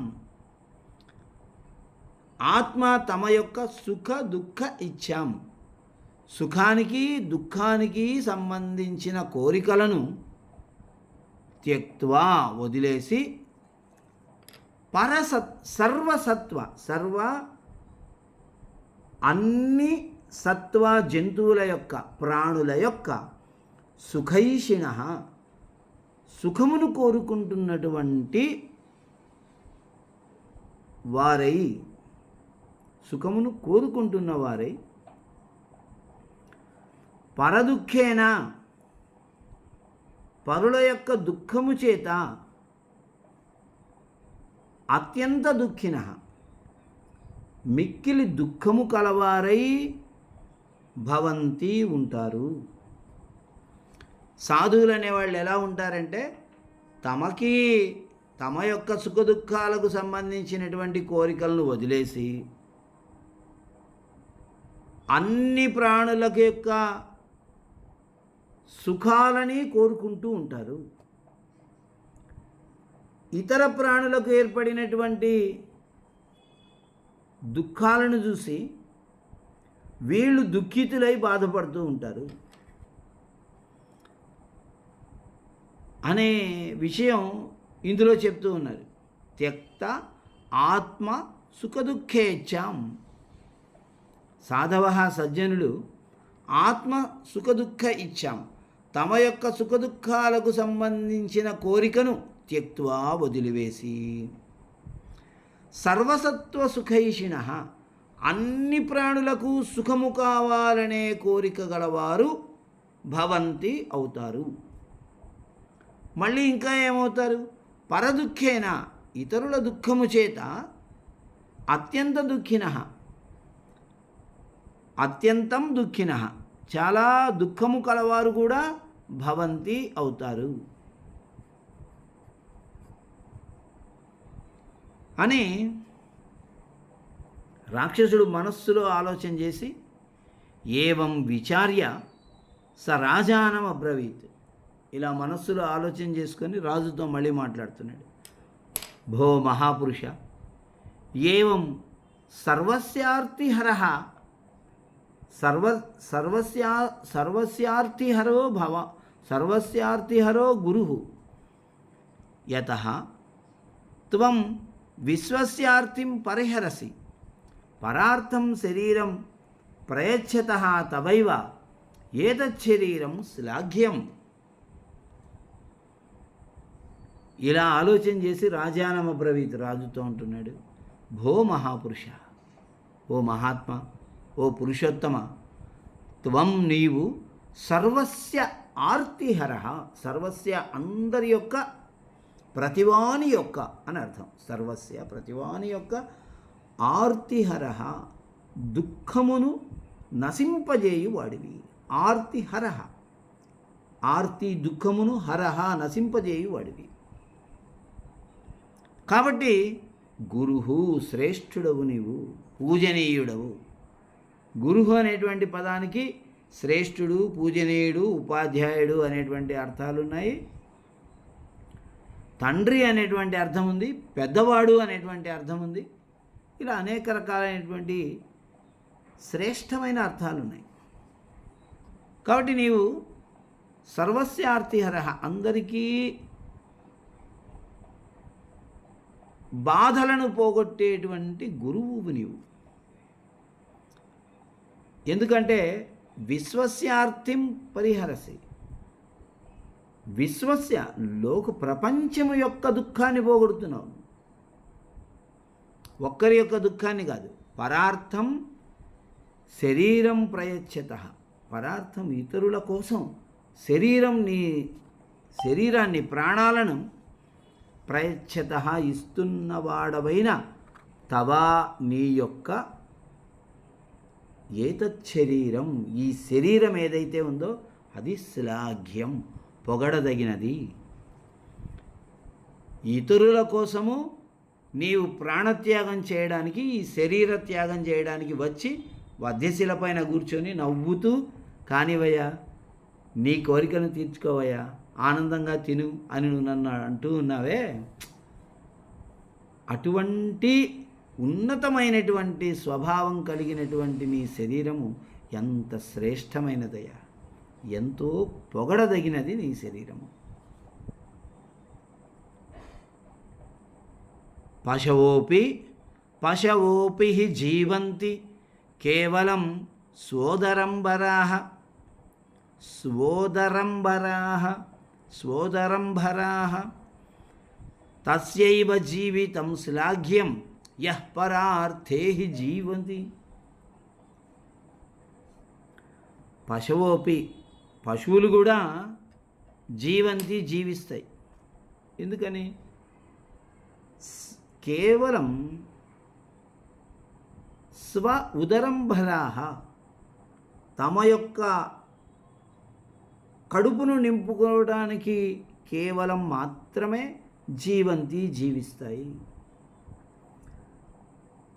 ఆత్మ తమ యొక్క సుఖ దుఃఖ ఇచ్చాం, సుఖానికి దుఃఖానికి సంబంధించిన కోరికలను త్యక్త్వా వదిలేసి సర్వ అన్ని సత్వ జంతువుల యొక్క ప్రాణుల యొక్క సుఖైషిణ సుఖమును కోరుకుంటున్నటువంటి వారై, సుఖమును కోరుకుంటున్న వారై పరదుఃఖేన పరుల యొక్క దుఃఖము చేత అత్యంత దుఃఖిన మిక్కిలి దుఃఖము కలవారై భవంతి ఉంటారు. సాధువులు అనేవాళ్ళు ఎలా ఉంటారంటే తమ యొక్క సుఖదుఖాలకు సంబంధించినటువంటి కోరికలను వదిలేసి అన్ని ప్రాణుల యొక్క సుఖాలని కోరుకుంటూ ఉంటారు. ఇతర ప్రాణులకు ఏర్పడినటువంటి దుఃఖాలను చూసి వీళ్ళు దుఃఖితులై బాధపడుతూ ఉంటారు అనే విషయం ఇందులో చెప్తూ ఉన్నారు. త్యక్త ఆత్మ సుఖదుఃఖేచ్ఛాం. సాధవ సజ్జనులు ఆత్మ సుఖదుఃఖ ఇచ్చాం, తమ యొక్క సుఖదుఖాలకు సంబంధించిన కోరికను త్యక్త్వా వదిలివేసి సర్వసత్వ సుఖైషిణ అన్ని ప్రాణులకు సుఖము కావాలనే కోరిక గలవారు భవంతి అవుతారు. మళ్ళీ ఇంకా ఏమవుతారు? పరదుఃఖేన ఇతరుల దుఃఖము చేత అత్యంత దుఃఖిన అత్యంతం దుఃఖిన చాలా దుఃఖము కలవారు కూడా భవంతి అవుతారు అని రాక్షసుడు మనస్సులో ఆలోచన చేసి ఏవం విచార్య స రాజానం అబ్రవీత్. ఇలా మనస్సులో ఆలోచన చేసుకొని రాజుతో మళ్ళీ మాట్లాడుతున్నాడు. భో మహాపురుష, ఏవం సర్వస్యార్తిహరః సర్వస్యార్తిహరో గురుః యతః త్వం విశ్వస్యార్తిం పరిహరసి పరార్థం శరీరం ప్రయచ్చతః తవైవ ఏతచ్చరీరం శ్లాఘ్యం. ఇలా ఆలోచన చేసి రాజానమ బ్రవీత్ రాజుతో అంటున్నాడు, భో మహాపురుష, ఓ మహాత్మ, ఓ పురుషోత్తమ, త్వం నీవు సర్వస్య ఆర్తిహర, సర్వస్య అందరి యొక్క ప్రతివాని యొక్క అని అర్థం, సర్వస్య ప్రతివాని యొక్క ఆర్తిహర దుఃఖమును నశింపజేయు వాడివి. ఆర్తిహర ఆర్తి దుఃఖమును హరహ నశింపజేయు వాడివి. కాబట్టి గురుహు శ్రేష్ఠుడవు, నీవు పూజనీయుడవు. గురుహు అనేటువంటి పదానికి శ్రేష్ఠుడు, పూజనీయుడు, ఉపాధ్యాయుడు అనేటువంటి అర్థాలు ఉన్నాయి. తండ్రి అనేటువంటి అర్థం ఉంది, పెద్దవాడు అనేటువంటి అర్థం ఉంది. ఇలా అనేక రకాలైనటువంటి శ్రేష్టమైన అర్థాలు ఉన్నాయి. కాబట్టి నీవు సర్వస్యార్తిహర అందరికీ బాధలను పోగొట్టేటువంటి గురువు నీవు. ఎందుకంటే విశ్వస్యార్తిం పరిహరసి, విశ్వస్య ప్రపంచము యొక్క దుఃఖాన్ని పోగొడుతున్నావు. ఒక్కరి యొక్క దుఃఖాన్ని కాదు. పరార్థం శరీరం ప్రయచ్చత, పరార్థం ఇతరుల కోసం నీ శరీరాన్ని ప్రాణాలను ప్రయచ్చత ఇస్తున్నవాడవైన తవా నీ యొక్క ఏతచ్చరీరం ఈ శరీరం ఏదైతే ఉందో అది శ్లాఘ్యం పొగడదగినది. ఇతరుల కోసము నీవు ప్రాణత్యాగం చేయడానికి, ఈ శరీర త్యాగం చేయడానికి వచ్చి వధ్యశిల పైన కూర్చొని నవ్వుతూ కానివయ్యా నీ కోరికను తీర్చుకోవయ్యా, ఆనందంగా తిను అని నువ్వు నన్ను అంటూ ఉన్నావే, అటువంటి ఉన్నతమైనటువంటి స్వభావం కలిగినటువంటి నీ శరీరము ఎంత శ్రేష్టమైనదయ్యా, ఎంతో పొగడదగినది నీ శరీరము. పశవోపి జీవంతి కేవలం స్వోదరంబరాః తస్యైవ జీవితం శ్లాఘ్యం యః పరార్థే జీవంతి. పశువులు కూడా జీవిస్తాయి. ఎందుకని? కేవలం ఉదరంభరాః తమ యొక్క కడుపును నింపుకోవడానికి కేవలం మాత్రమే జీవిస్తాయి.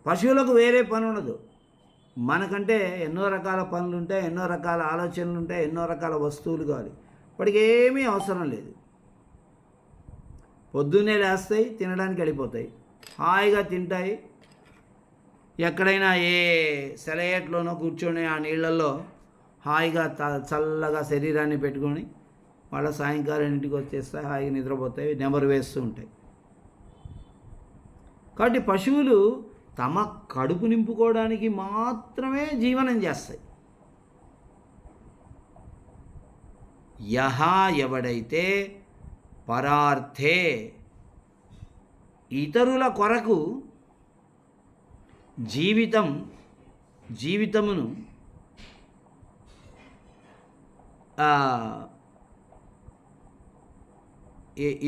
పశువులకు వేరే పని ఉండదు. మనకంటే ఎన్నో రకాల పనులు ఉంటాయి, ఎన్నో రకాల ఆలోచనలు ఉంటాయి, ఎన్నో రకాల వస్తువులు కావాలి. వాటికి ఏమీ అవసరం లేదు. పొద్దున్నే లేస్తాయి, తినడానికి వెళ్ళిపోతాయి, హాయిగా తింటాయి. ఎక్కడైనా ఏ సెలయేట్లోనో కూర్చొని ఆ నీళ్ళల్లో హాయిగా చల్లగా శరీరాన్ని పెట్టుకొని వాళ్ళ సాయంకాలం ఇంటికి వచ్చేస్తాయి, హాయిగా నిద్రపోతాయి, నెమరు వేస్తూ ఉంటాయి. కాబట్టి పశువులు తమ కడుపు నింపుకోవడానికి మాత్రమే జీవనం చేస్తాయి. ఎవడైతే పరార్థే ఇతరుల కొరకు జీవితమును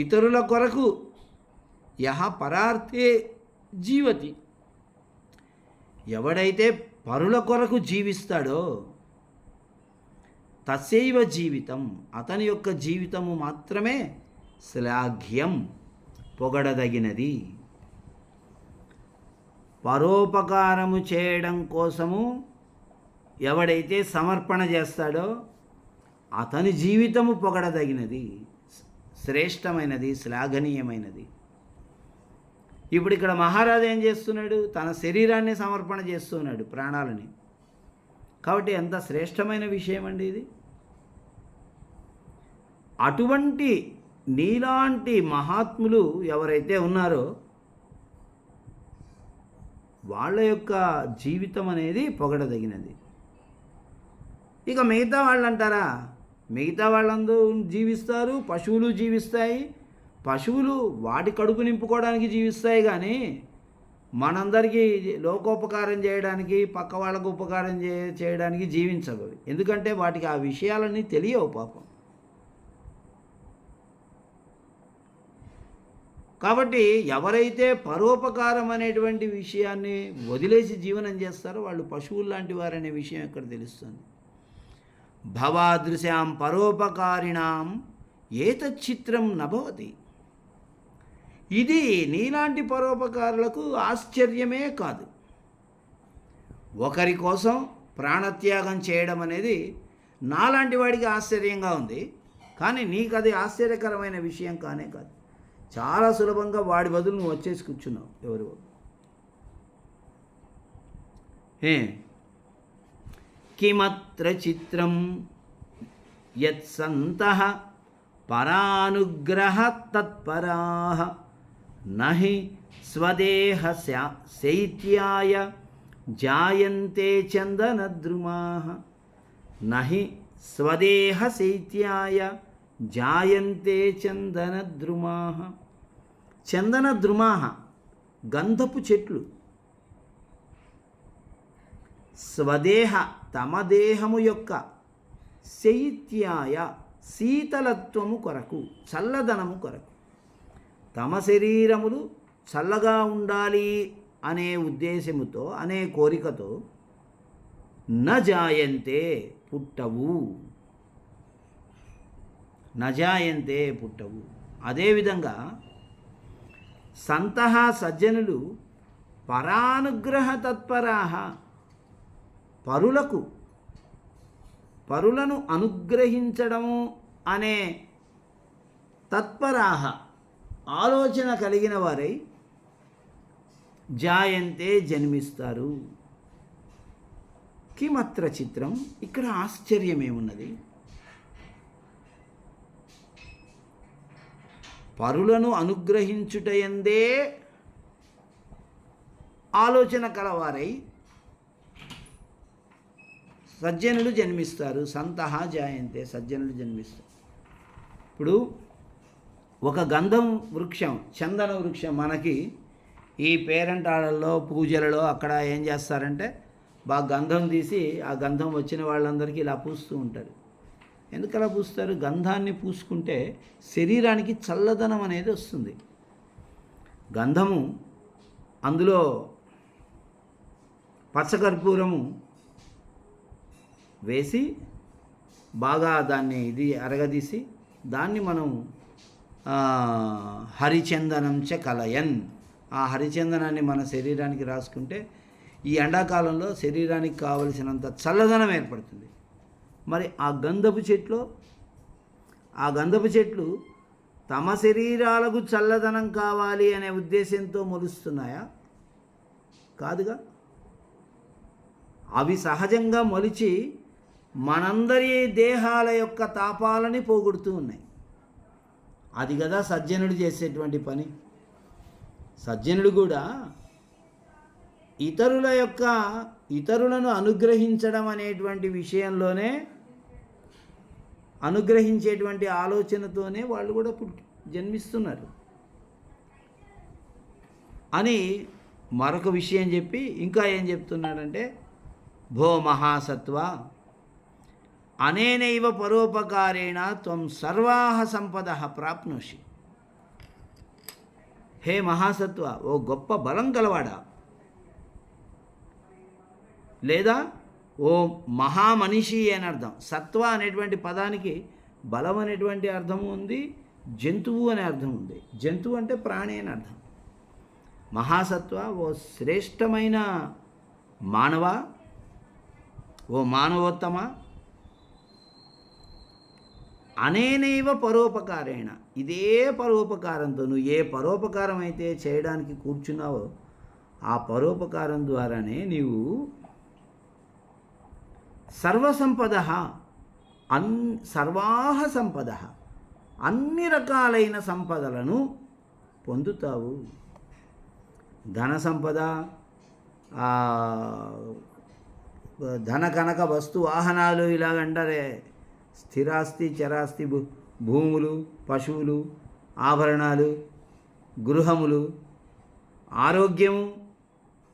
ఇతరుల కొరకు పరార్థే జీవతి, ఎవడైతే పరుల కొరకు జీవిస్తాడో తస్యైవ జీవితం, అతని యొక్క జీవితము మాత్రమే శ్లాఘ్యం, పొగడదగినది. పరోపకారము చేయడం కోసము ఎవడైతే సమర్పణ చేస్తాడో అతని జీవితము పొగడదగినది, శ్రేష్టమైనది, శ్లాఘనీయమైనది. ఇప్పుడు ఇక్కడ మహారాజు ఏం చేస్తున్నాడు? తన శరీరాన్ని సమర్పణ చేస్తున్నాడు, ప్రాణాలని. కాబట్టి ఎంత శ్రేష్టమైన విషయం అండి ఇది. అటువంటి నీలాంటి మహాత్ములు ఎవరైతే ఉన్నారో వాళ్ళ యొక్క జీవితం అనేది పొగడదగినది. ఇక మిగతా వాళ్ళు అంటారా? మిగతా వాళ్ళందరూ జీవిస్తారు, పశువులు జీవిస్తాయి. పశువులు వాటి కడుపు నింపుకోవడానికి జీవిస్తాయి, కానీ మనందరికీ లోకోపకారం చేయడానికి, పక్క వాళ్ళకు ఉపకారం చేయడానికి జీవించవు. ఎందుకంటే వాటికి ఆ విషయాలన్నీ తెలియవు పాపం. కాబట్టి ఎవరైతే పరోపకారం అనేటువంటి విషయాన్ని వదిలేసి జీవనం చేస్తారో వాళ్ళు పశువులు లాంటి వారనే విషయం ఇక్కడ తెలుస్తుంది. భవాదృశాం పరోపకారిణాం ఏతచ్చిత్రం నభవతి. ఇది నీలాంటి పరోపకారులకు ఆశ్చర్యమే కాదు. ఒకరి కోసం ప్రాణత్యాగం చేయడం అనేది నాలాంటి వాడికి ఆశ్చర్యంగా ఉంది, కానీ నీకు అది ఆశ్చర్యకరమైన విషయం కానే కాదు. చాలా సులభంగా వాడి బదులు నువ్వు వచ్చేసి కూర్చున్నావు. ఎవరు కిమత్ర చిత్రం యత్సంతః పరానుగ్రహ తత్పరాః నహి స్వదేహ శైత్యాయ జాయంతే చందనద్రుమాః. నహి స్వదేహ శైత్యాయ జాయంతే చందనద్రుమాః. చందనద్రుమాః గంధపు చెట్లు. స్వదేహ తమ దేహము యొక్క శైత్యాయ శీతలత్వము కొరకు, చల్లదనము కొరకు, తమ శరీరములు చల్లగా ఉండాలి అనే ఉద్దేశముతో, అనే కోరికతో నజాయంతే పుట్టవు, నజాయంతే పుట్టవు. అదేవిధంగా సంతః సజ్జనులు పరానుగ్రహ తత్పరాః పరులకు పరులను అనుగ్రహించడము అనే తత్పరాహ ఆలోచన కలిగిన వారై జాయంతే జన్మిస్తారు. కిమత్ర చిత్రం, ఇక్కడ ఆశ్చర్యం ఏమున్నది? పరులను అనుగ్రహించుటయందే ఆలోచన కలవారై సజ్జనులు జన్మిస్తారు. సంతః జాయంతే, సజ్జనులు జన్మిస్తారు. ఇప్పుడు ఒక గంధం వృక్షం, చందన వృక్షం మనకి ఈ పేరంటాళ్ళల్లో పూజలలో అక్కడ ఏం చేస్తారంటే బాగా గంధం తీసి ఆ గంధం వచ్చిన వాళ్ళందరికీ ఇలా పూస్తూ ఉంటారు. ఎందుకు అలా పూస్తారు? గంధాన్ని పూసుకుంటే శరీరానికి చల్లదనం అనేది వస్తుంది. గంధము, అందులో పచ్చకర్పూరము వేసి బాగా దాన్ని అరగదీసి దాన్ని మనం హరిచందనం చ కలయన్, ఆ హరిచందనాన్ని మన శరీరానికి రాసుకుంటే ఈ ఎండాకాలంలో శరీరానికి కావలసినంత చల్లదనం ఏర్పడుతుంది. మరి ఆ గంధపు చెట్లు తమ శరీరాలకు చల్లదనం కావాలి అనే ఉద్దేశంతో మొలుస్తున్నాయా? కాదుగా. అవి సహజంగా మొలిచి మనందరి దేహాల యొక్క తాపాలని పోగొడుతూ ఉన్నాయి. అది కదా సజ్జనుడు చేసేటువంటి పని. సజ్జనుడు కూడా ఇతరులను అనుగ్రహించడం అనేటువంటి విషయంలోనే, అనుగ్రహించేటువంటి ఆలోచనతోనే వాళ్ళు కూడా జన్మిస్తున్నారు అని మరొక విషయం చెప్పి ఇంకా ఏం చెప్తున్నాడంటే, భో మహాసత్వ అనేనైవ పరోపకారేణ త్వం సర్వాహ సంపద ప్రాప్నోషి. హే మహాసత్వ, ఓ గొప్ప బలం కలవాడా, లేదా ఓ మహామనిషి అని అర్థం. సత్వ అనేటువంటి పదానికి బలం అనేటువంటి అర్థము ఉంది, జంతువు అనే అర్థం ఉంది. జంతువు అంటే ప్రాణి అని అర్థం. మహాసత్వ, ఓ శ్రేష్టమైన మానవ, ఓ మానవోత్తమ, అనేనైవ పరోపకారేణ, ఇదే పరోపకారంతో నువ్వు ఏ పరోపకారం అయితే చేయడానికి కూర్చున్నావో ఆ పరోపకారం ద్వారానే నీవు సర్వసంపద సర్వాహ సంపద, అన్ని రకాలైన సంపదలను పొందుతావు. ధన సంపద, ధన కనక వస్తు వాహనాలు ఇలాగంటారే, స్థిరాస్తి చరాస్తి, భూములు, పశువులు, ఆభరణాలు, గృహములు, ఆరోగ్యము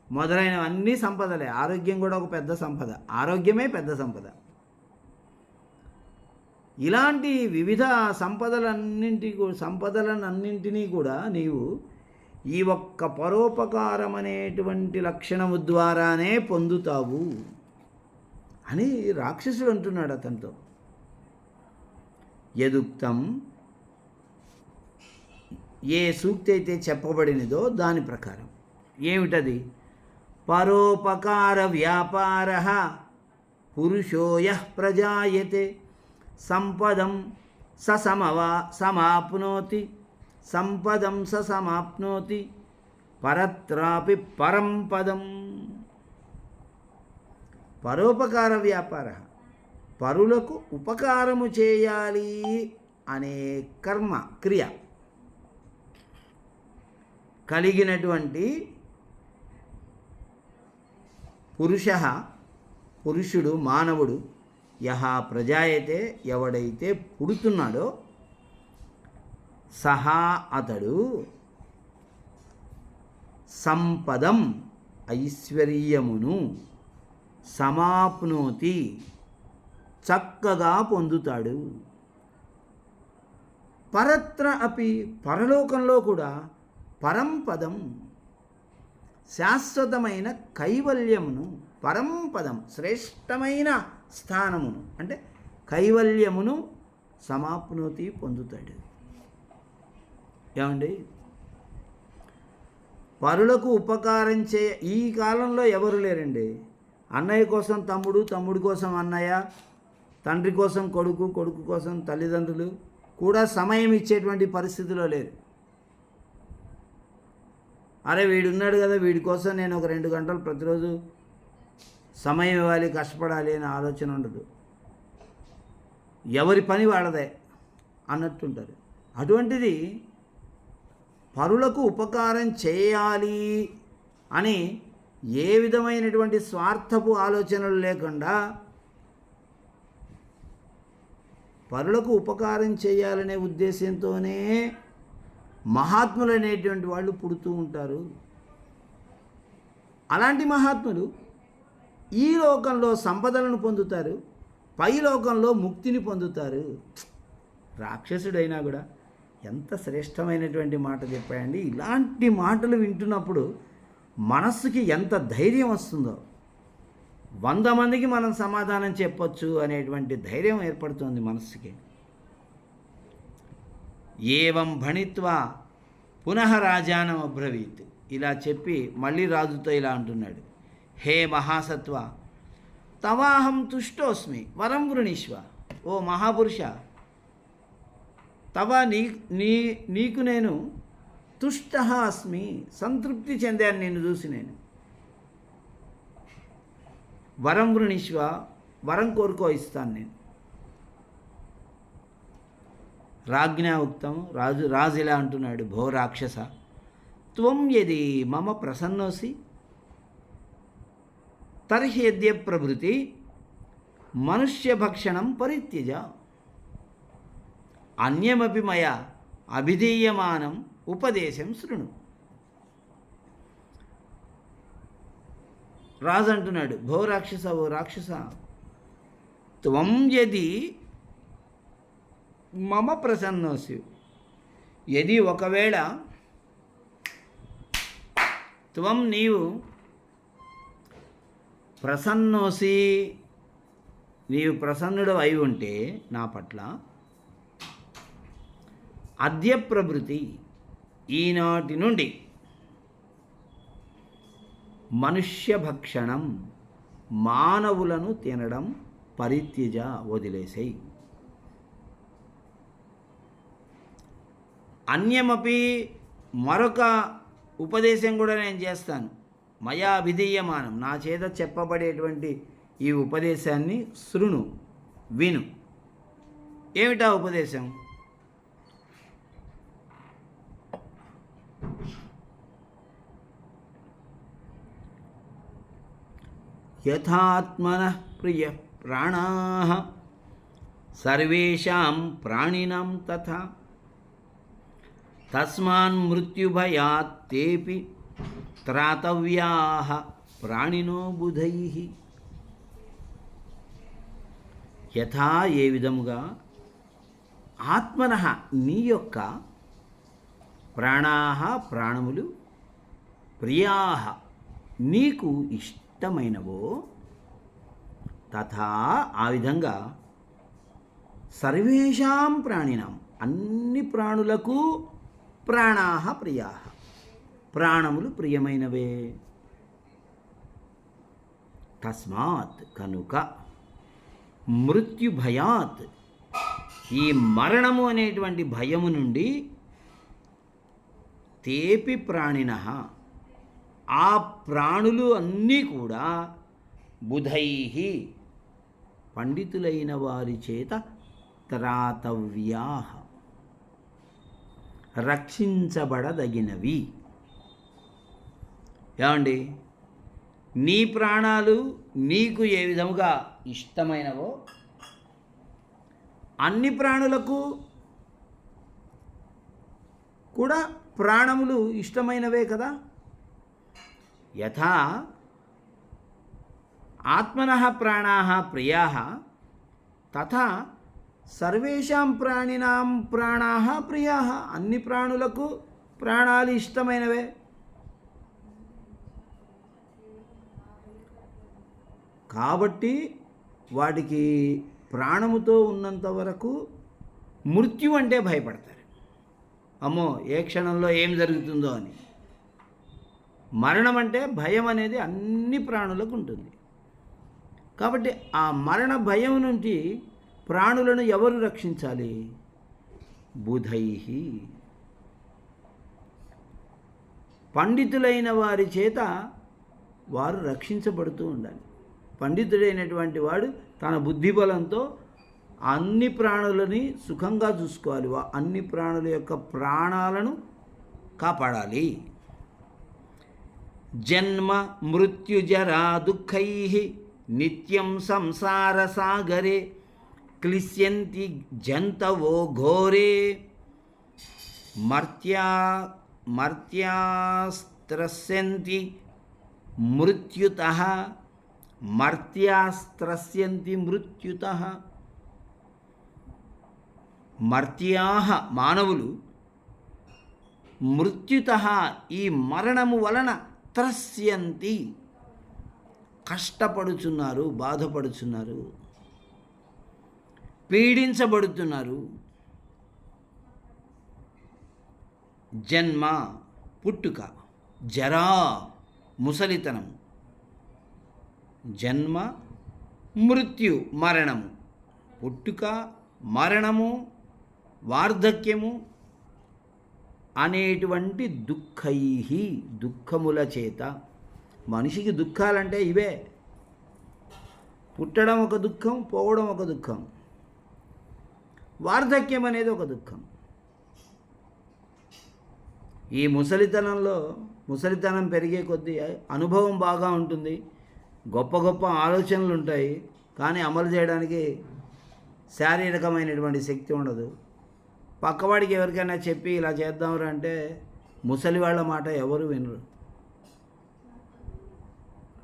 మొదలైనవన్నీ సంపదలే. ఆరోగ్యం కూడా ఒక పెద్ద సంపద, ఆరోగ్యమే పెద్ద సంపద. ఇలాంటి వివిధ సంపదలన్నింటినీ కూడా నీవు ఈ ఒక్క పరోపకారం అనేటువంటి లక్షణము ద్వారానే పొందుతావు అని రాక్షసుడు అంటున్నాడు అతనితో. యదుక్తం, ఏ సూక్తి అయితే చెప్పబడినదో దాని ప్రకారం. ఏమిటది? పరోపకార వ్యాపార పురుషో యః ప్రజాయతే సంపదం సమాప్నోతి పరత్రాపి పరం పదం. పరోపకార వ్యాపార, పరులకు ఉపకారము చేయాలి అనే క్రియ కలిగినటువంటి పురుషుడు, మానవుడు, యహ ప్రజాయతే, ఎవడైతే పుడుతున్నాడో, సహా అతడు, సంపదం ఐశ్వర్యమును, సమాప్నోతి చక్కగా పొందుతాడు. పరత్ర అపి, పరలోకంలో కూడా, పరంపదం శాశ్వతమైన కైవల్యమును, పరంపదం శ్రేష్టమైన స్థానమును అంటే కైవల్యమును సమాప్నోతి పొందుతాడు. ఏమండి, పరులకు ఉపకారం ఈ కాలంలో ఎవరు లేరండి. అన్నయ్య కోసం తమ్ముడు, తమ్ముడి కోసం అన్నయ్య, తండ్రి కోసం కొడుకు, కొడుకు కోసం తల్లిదండ్రులు కూడా సమయం ఇచ్చేటువంటి పరిస్థితిలో లేరు. అరే వీడున్నాడు కదా, వీడి కోసం నేను ఒక 2 గంటలు ప్రతిరోజు సమయం ఇవ్వాలి, కష్టపడాలి అనే ఆలోచన ఉండదు. ఎవరి పని వాళ్ళదే అన్నట్టుంటారు. అటువంటిది పరులకు ఉపకారం చేయాలి అని ఏ విధమైనటువంటి స్వార్థపు ఆలోచనలు లేకుండా పరులకు ఉపకారం చేయాలనే ఉద్దేశంతోనే మహాత్ములు అనేటువంటి వాళ్ళు పుడుతూ ఉంటారు. అలాంటి మహాత్ములు ఈ లోకంలో సంపదలను పొందుతారు, పై లోకంలో ముక్తిని పొందుతారు. రాక్షసుడైనా కూడా ఎంత శ్రేష్టమైనటువంటి మాట చెప్పాయండి. ఇలాంటి మాటలు వింటున్నప్పుడు మనస్సుకి ఎంత ధైర్యం వస్తుందో, 100 మందికి మనం సమాధానం చెప్పొచ్చు అనేటువంటి ధైర్యం ఏర్పడుతుంది మనస్సుకి. ఏవం భణిత్వా పునః రాజానం అబ్రవీత్. ఇలా చెప్పి మళ్ళీ రాజుతో ఇలా అంటున్నాడు, హే మహాసత్వ, తవాహం తుష్టోస్మి వరం వృణీష్వ. ఓ మహాపురుష, తవ నీకు నేను తుష్ట అస్మి, సంతృప్తి చెందాను నిన్ను చూసి. నేను వరం వృణీష్వ, వరం కోరుకో, ఇస్తాను నేను. రాజ్ఞా ఉక్తం, రాజు ఇలా అంటున్నాడు, భో రాక్షస, త్వం యది మమ ప్రసన్నోసి తర్హి యద్య ప్రభృతి మనుష్యభక్షణం పరిత్యజ, అన్యమపి మయా అభిధీయమానం ఉపదేశం శృణు. రాజు అంటున్నాడు, భో రాక్షస, ఓ రాక్షస, త్వం యది మమ ప్రసన్నోసి, యది ఒకవేళ, త్వం నీవు, ప్రసన్నోసి నీవు ప్రసన్నుడు అయి ఉంటే నా పట్ల, అద్య ప్రభృతి ఈనాటి నుండి, మనుష్యభక్షణం మానవులను తినడం పరిత్యజ వదిలేసేయి. అన్యమపి మరొక ఉపదేశం కూడా నేను చేస్తాను, మయా అభిధీయమానం, నా చేత చెప్పబడేటువంటి ఈ ఉపదేశాన్ని శృణు, విను. ఏమిటా ఉపదేశం? యథాత్మనః ప్రియ ప్రాణాః సర్వేషాం ప్రాణినాం తథా తస్మాన్ మృత్యుభయాత్ తేపి త్రాతవ్యాః ప్రాణినో బుధైః. యథా ఏ విధముగా, ఆత్మనః నీ యొక్క, ప్రాణాః ప్రాణములు, ప్రియాః నీకు ఇష్టమైనవో, తథా ఆ విధంగా, సర్వేషాం ప్రాణినాం అన్ని ప్రాణులకు, ప్రాణాః ప్రియాః ప్రాణములు ప్రియమైనవే. తస్మాత్ కనుక, మృత్యుభయాత్ ఈ మరణము అనేటువంటి భయము నుండి, తేపి ప్రాణినః ఆ ప్రాణులు అన్నీ కూడా, బుధైః పండితులైన వారి చేత, త్రాతవ్యాః రక్షించబడదగినవి. ఏమండి, నీ ప్రాణాలు నీకు ఏ విధముగా ఇష్టమైనవో, అన్ని ప్రాణులకు కూడా ప్రాణములు ఇష్టమైనవే కదా. యథా ఆత్మనః ప్రాణాః ప్రియాః తథా సర్వేషాం ప్రాణినాం ప్రాణాః ప్రియాః అన్ని ప్రాణులకు ప్రాణాలు ఇష్టమైనవే. కాబట్టి వాటికి ప్రాణముతో ఉన్నంత వరకు మృత్యు అంటే భయపడతారు. అమ్మో ఏ క్షణంలో ఏం జరుగుతుందో అని. మరణం అంటే భయం అనేది అన్ని ప్రాణులకు ఉంటుంది. కాబట్టి ఆ మరణ భయం నుండి ప్రాణులను ఎవరు రక్షించాలి? బుధై, పండితులైన వారి చేత వారు రక్షించబడుతూ ఉండాలి. పండితుడైనటువంటి వాడు తన బుద్ధిబలంతో అన్ని ప్రాణులని సుఖంగా చూసుకోవాలి, అన్ని ప్రాణుల యొక్క ప్రాణాలను కాపాడాలి. జన్మ మృత్యుజరా దుఃఖై నిత్యం సంసార సాగరే క్లిశ్యంతి జంతవో ఘోరే మర్త్యాస్త్రస్యంతి మృత్యుతః. మర్త్యాస్త్రస్యంతి మృత్యుతః. మర్త్యాః మానవులు మృత్యుతః ఈ మరణము వలన త్రస్యంతి కష్టపడుచున్నారు, బాధపడుచున్నారు, పీడించబడుతున్నారు. జన్మ పుట్టుక, జరా ముసలితనం, జన్మ మృత్యు మరణము, పుట్టుక మరణము వార్ధక్యము అనేటువంటి దుఃఖై దుఃఖముల చేత. మనిషికి దుఃఖాలంటే ఇవే. పుట్టడం ఒక దుఃఖం, పోవడం ఒక దుఃఖం, వార్ధక్యం అనేది ఒక దుఃఖం. ఈ ముసలితనం పెరిగే కొద్దీ అనుభవం బాగా ఉంటుంది, గొప్ప గొప్ప ఆలోచనలు ఉంటాయి, కానీ అమలు చేయడానికి శారీరకమైనటువంటి శక్తి ఉండదు. పక్కవాడికి ఎవరికైనా చెప్పి ఇలా చేద్దాంరా అంటే ముసలి వాళ్ళ మాట ఎవరు వినరు.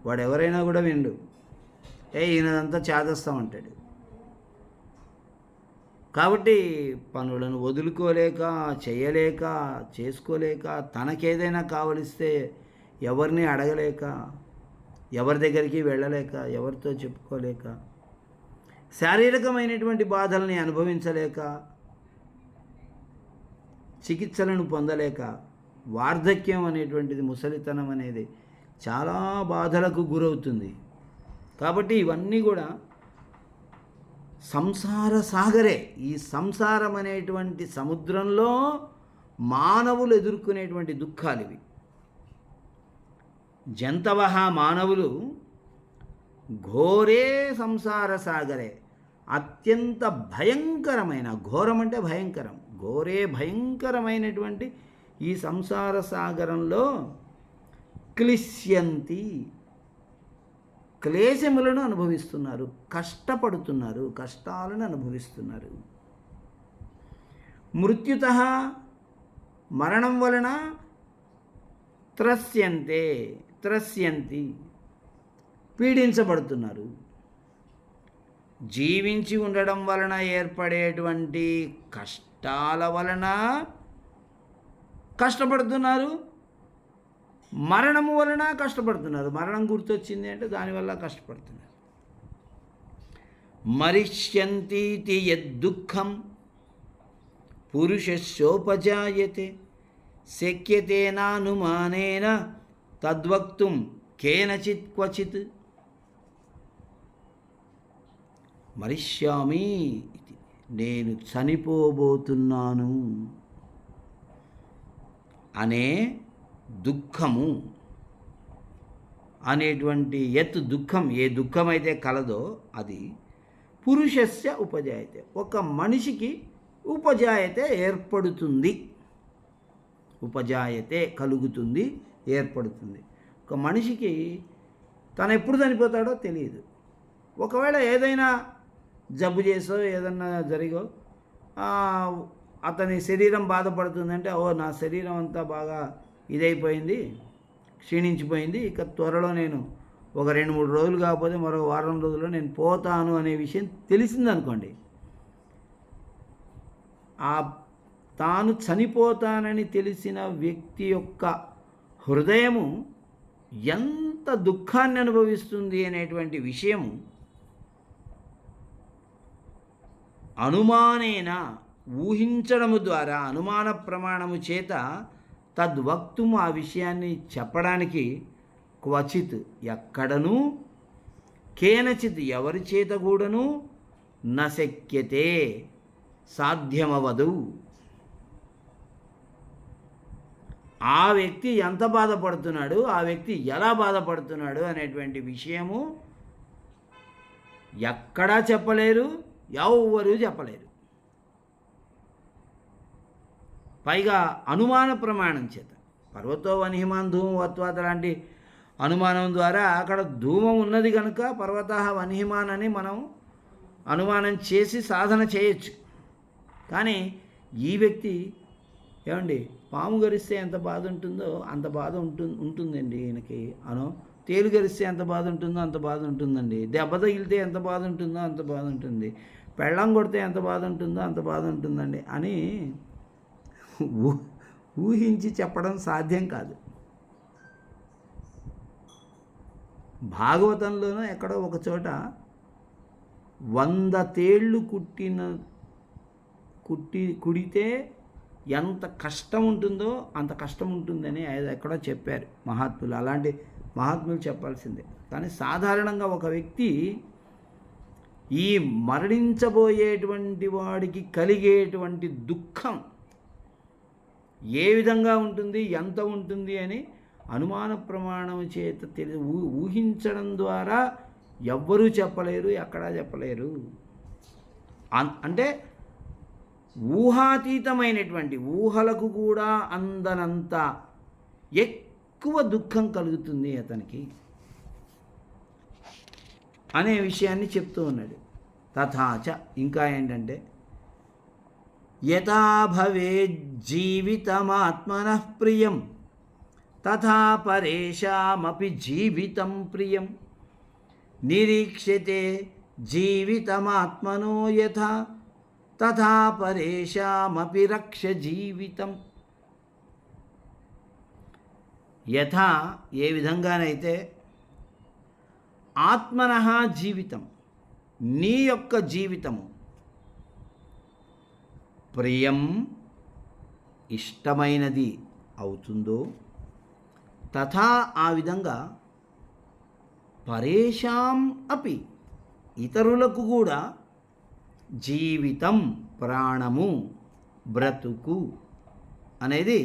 వాడు ఎవరైనా కూడా వినడు. ఈయనదంతా చేదస్తామంటాడు. కాబట్టి పనులను వదులుకోలేక, చేయలేక, చేసుకోలేక, తనకేదైనా కావలిస్తే ఎవరిని అడగలేక, ఎవరి దగ్గరికి వెళ్ళలేక, ఎవరితో చెప్పుకోలేక, శారీరకమైనటువంటి బాధల్ని అనుభవించలేక, చికిత్సలను పొందలేక, వార్ధక్యం అనేటువంటిది, ముసలితనం అనేది చాలా బాధలకు గురవుతుంది. కాబట్టి ఇవన్నీ కూడా సంసార సాగరే. ఈ సంసారం అనేటువంటి సముద్రంలో మానవులు ఎదుర్కొనేటువంటి దుఃఖాలు ఇవి. జంతవః మానవులు ఘోరే సంసార సాగరే అత్యంత భయంకరమైన, ఘోరం అంటే భయంకరం, ఘోరే భయంకరమైనటువంటి ఈ సంసార సాగరంలో క్లిశ్యంతి క్లేశములను అనుభవిస్తున్నారు, కష్టపడుతున్నారు, కష్టాలను అనుభవిస్తున్నారు. మృత్యుతః మరణం వలన త్రస్యంతి పీడించబడుతున్నారు. జీవించి ఉండడం వలన ఏర్పడేటువంటి కష్టాల వలన కష్టపడుతున్నారు, మరణము వలన కష్టపడుతున్నారు. మరణం గుర్తొచ్చింది అంటే దానివల్ల కష్టపడుతున్నారు. మరిష్యంతీతి యద్దుఃఖం పురుషస్యోపజాయతే శక్యతే నానుమానేన తద్వక్తుం కేనచిత్ క్వచిత్. మరిష్యామి ఇది, నేను చనిపోబోతున్నాను అనే దుఃఖము అనేటువంటి దుఃఖం, ఏ దుఃఖమైతే కలదో అది పురుషస్య ఉపజాయతే, ఒక మనిషికి ఉపజాయతే ఏర్పడుతుంది. ఉపజాయతే కలుగుతుంది, ఏర్పడుతుంది. ఒక మనిషికి తను ఎప్పుడు చనిపోతాడో తెలియదు. ఒకవేళ ఏదైనా జబ్బు చేసో ఏదన్నా జరిగో అతని శరీరం బాధపడుతుందంటే, నా శరీరం అంతా బాగా ఇదైపోయింది, క్షీణించిపోయింది, ఇక త్వరలో నేను ఒక 2-3 రోజులు కాకపోతే మరో వారం రోజుల్లో నేను పోతాను అనే విషయం తెలిసిందనుకోండి, తాను చనిపోతానని తెలిసిన వ్యక్తి యొక్క హృదయము ఎంత దుఃఖాన్ని అనుభవిస్తుంది అనేటువంటి విషయము అనుమానేన ఊహించడము ద్వారా, అనుమాన ప్రమాణము చేత తద్వక్తుము ఆ విషయాన్ని చెప్పడానికి క్వచిత్ ఎక్కడను, కేనచిత్ ఎవరి చేత కూడాను, నశక్యతే, సాధ్యమవదు. ఆ వ్యక్తి ఎంత బాధపడుతున్నాడు, ఆ వ్యక్తి ఎలా బాధపడుతున్నాడు అనేటువంటి విషయము ఎక్కడా చెప్పలేరు, ఎవ్వరూ చెప్పలేరు. పైగా అనుమాన ప్రమాణం చేత, పర్వతో వన్హిమాన్ ధూమవత్వాత లాంటి అనుమానం ద్వారా అక్కడ ధూమం ఉన్నది కనుక పర్వత వన్హిమాన్ అని మనం అనుమానం చేసి సాధన చేయొచ్చు. కానీ ఈ వ్యక్తి ఏమండి, పాము గరిస్తే ఎంత బాధ ఉంటుందో అంత బాధ ఉంటుందండి ఈయనకి. తేలు గరిస్తే ఎంత బాధ ఉంటుందో అంత బాధ ఉంటుందండి. దెబ్బ తగిలితే ఎంత బాధ ఉంటుందో అంత బాధ ఉంటుంది. పెళ్ళం కొడితే ఎంత బాధ ఉంటుందో అంత బాధ ఉంటుందండి అని ఊహించి చెప్పడం సాధ్యం కాదు. భాగవతంలోనూ ఎక్కడో ఒక చోట 100 తేళ్ళు కుడితే ఎంత కష్టం ఉంటుందో అంత కష్టం ఉంటుందని ఎక్కడో చెప్పారు మహాత్ములు. అలాంటి మహాత్ములు చెప్పాల్సిందే. కానీ సాధారణంగా ఒక వ్యక్తి ఈ మరణించబోయేటువంటి వాడికి కలిగేటువంటి దుఃఖం ఏ విధంగా ఉంటుంది, ఎంత ఉంటుంది అని అనుమాన ప్రమాణం చేత ఊహించడం ద్వారా ఎవ్వరూ చెప్పలేరు, ఎక్కడా చెప్పలేరు. అంటే ఊహాతీతమైనటువంటి, ఊహలకు కూడా అందనంత ఎక్కువ దుఃఖం కలుగుతుంది అతనికి అనే విషయాన్ని చెప్తూ ఉన్నాడు. తథాచ, ఇంకా ఏంటంటే, యథా భవేజ్జీవితమాత్మనః ప్రియం తథా పరేషామపి జీవితం ప్రియం, నిరీక్ష్యతే జీవితమాత్మనో యథా తథా పరేషామపి రక్ష జీవితం. యథా, ఏ విధంగానైతే, ఆత్మనః జీవితం, నీ యొక్క జీవితము, ప్రియం ఇష్టమైనది అవుతుందో, తథా ఆ విధంగా, పరేషాం అపి ఇతరులకు కూడా, జీవితం ప్రాణము బ్రతుకు అనేది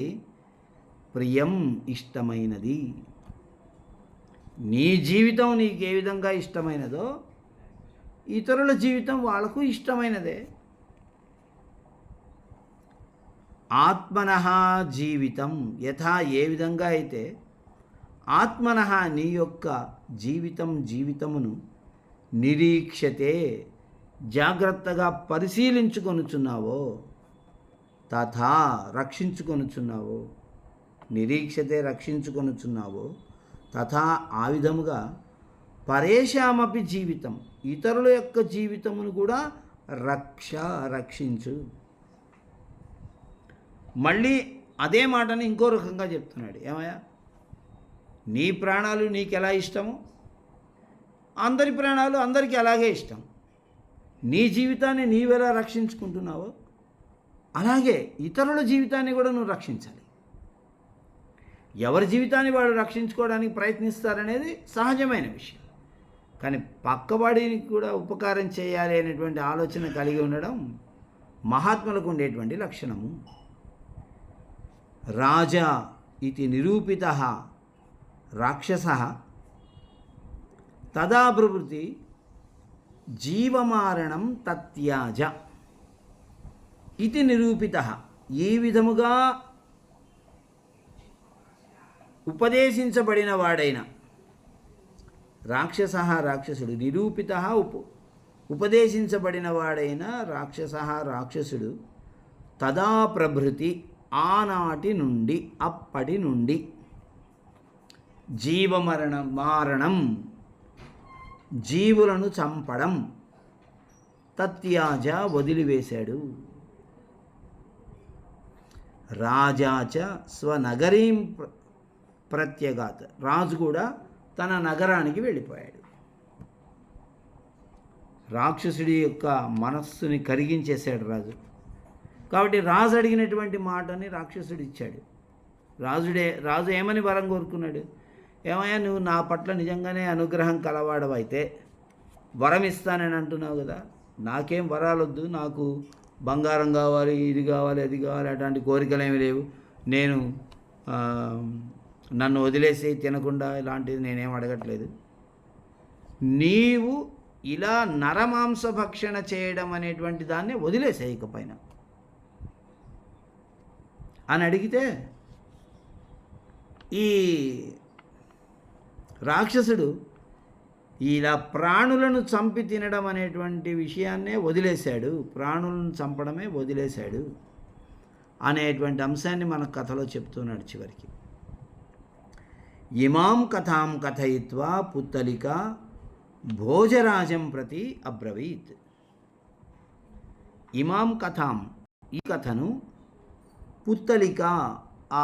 ప్రియం ఇష్టమైనది. నీ జీవితం నీకు ఏ విధంగా ఇష్టమైనదో ఇతరుల జీవితం వాళ్ళకు ఇష్టమైనదే. ఆత్మనః జీవితం, యథా ఏ విధంగా అయితే ఆత్మనః నీ యొక్క జీవితమును నిరీక్షతే జాగ్రత్తగా పరిశీలించుకొనుచున్నావో, తథా రక్షించుకొనుచున్నావో, నిరీక్షతే రక్షించుకొనుచున్నావో, తథా ఆ విధముగా పరేషామపి జీవితం, ఇతరుల యొక్క జీవితమును కూడా రక్షించు. మళ్ళీ అదే మాటని ఇంకో రకంగా చెప్తున్నాడు. ఏమయ్యా, నీ ప్రాణాలు నీకు ఎలా ఇష్టమో అందరి ప్రాణాలు అందరికీ అలాగే ఇష్టం. నీ జీవితాన్ని నీవెలా రక్షించుకుంటున్నావో అలాగే ఇతరుల జీవితాన్ని కూడా నువ్వు రక్షించాలి. ఎవరి జీవితాన్ని వాడు రక్షించుకోవడానికి ప్రయత్నిస్తారనేది సహజమైన విషయం. కానీ పక్కవాడిని కూడా ఉపకారం చేయాలి అనేటువంటి ఆలోచన కలిగి ఉండడం మహాత్ములకు ఉండేటువంటి లక్షణము. రాజా ఇది నిరూపితః రాక్షసః తదా ప్రవృత్తి జీవమారణం తత్యాజ ఇది నిరూపితః, ఈ విధముగా ఉపదేశించబడిన వాడైన రాక్షసః రాక్షసుడు, నిరూపితః ఉపదేశించబడిన వాడైన రాక్షసః రాక్షసుడు, తదా ప్రభృతి ఆనాటి నుండి, అప్పటి నుండి, మారణం జీవులను చంపడం, తత్యాజ వదిలివేశాడు. రాజాచ స్వనగరీం ప్రత్యగాత్, రాజు కూడా తన నగరానికి వెళ్ళిపోయాడు. రాక్షసుడి యొక్క మనస్సుని కరిగించేశాడు రాజు. కాబట్టి రాజు అడిగినటువంటి మాటని రాక్షసుడు ఇచ్చాడు. రాజు ఏమని వరం కోరుకున్నాడు? ఏమయ్యా, నువ్వు నా పట్ల నిజంగానే అనుగ్రహం కలవాడవైతే వరం ఇస్తానని అంటున్నావు కదా, నాకేం వరాలొద్దు, నాకు బంగారం కావాలి, ఇది కావాలి, అది కావాలి, అట్లాంటి కోరికలు ఏమి లేవు, నేను నన్ను వదిలేసి తినకుండా ఇలాంటిది నేనేం అడగట్లేదు, నీవు ఇలా నరమాంస భక్షణ చేయడం అనేటువంటి దాన్ని వదిలేసే ఇకపైన అని అడిగితే ఈ రాక్షసుడు ఇలా ప్రాణులను చంపి తినడం అనేటువంటి విషయాన్నే వదిలేశాడు, ప్రాణులను చంపడమే వదిలేశాడు అనేటువంటి అంశాన్ని మన కథలో చెప్తున్నాడు చివరికి. ఇమాం కథాం కథయిత్వా పుత్తలిక భోజరాజం ప్రతి అబ్రవీత్. ఇమాం కథాం, ఈ కథను పుత్తలిక, ఆ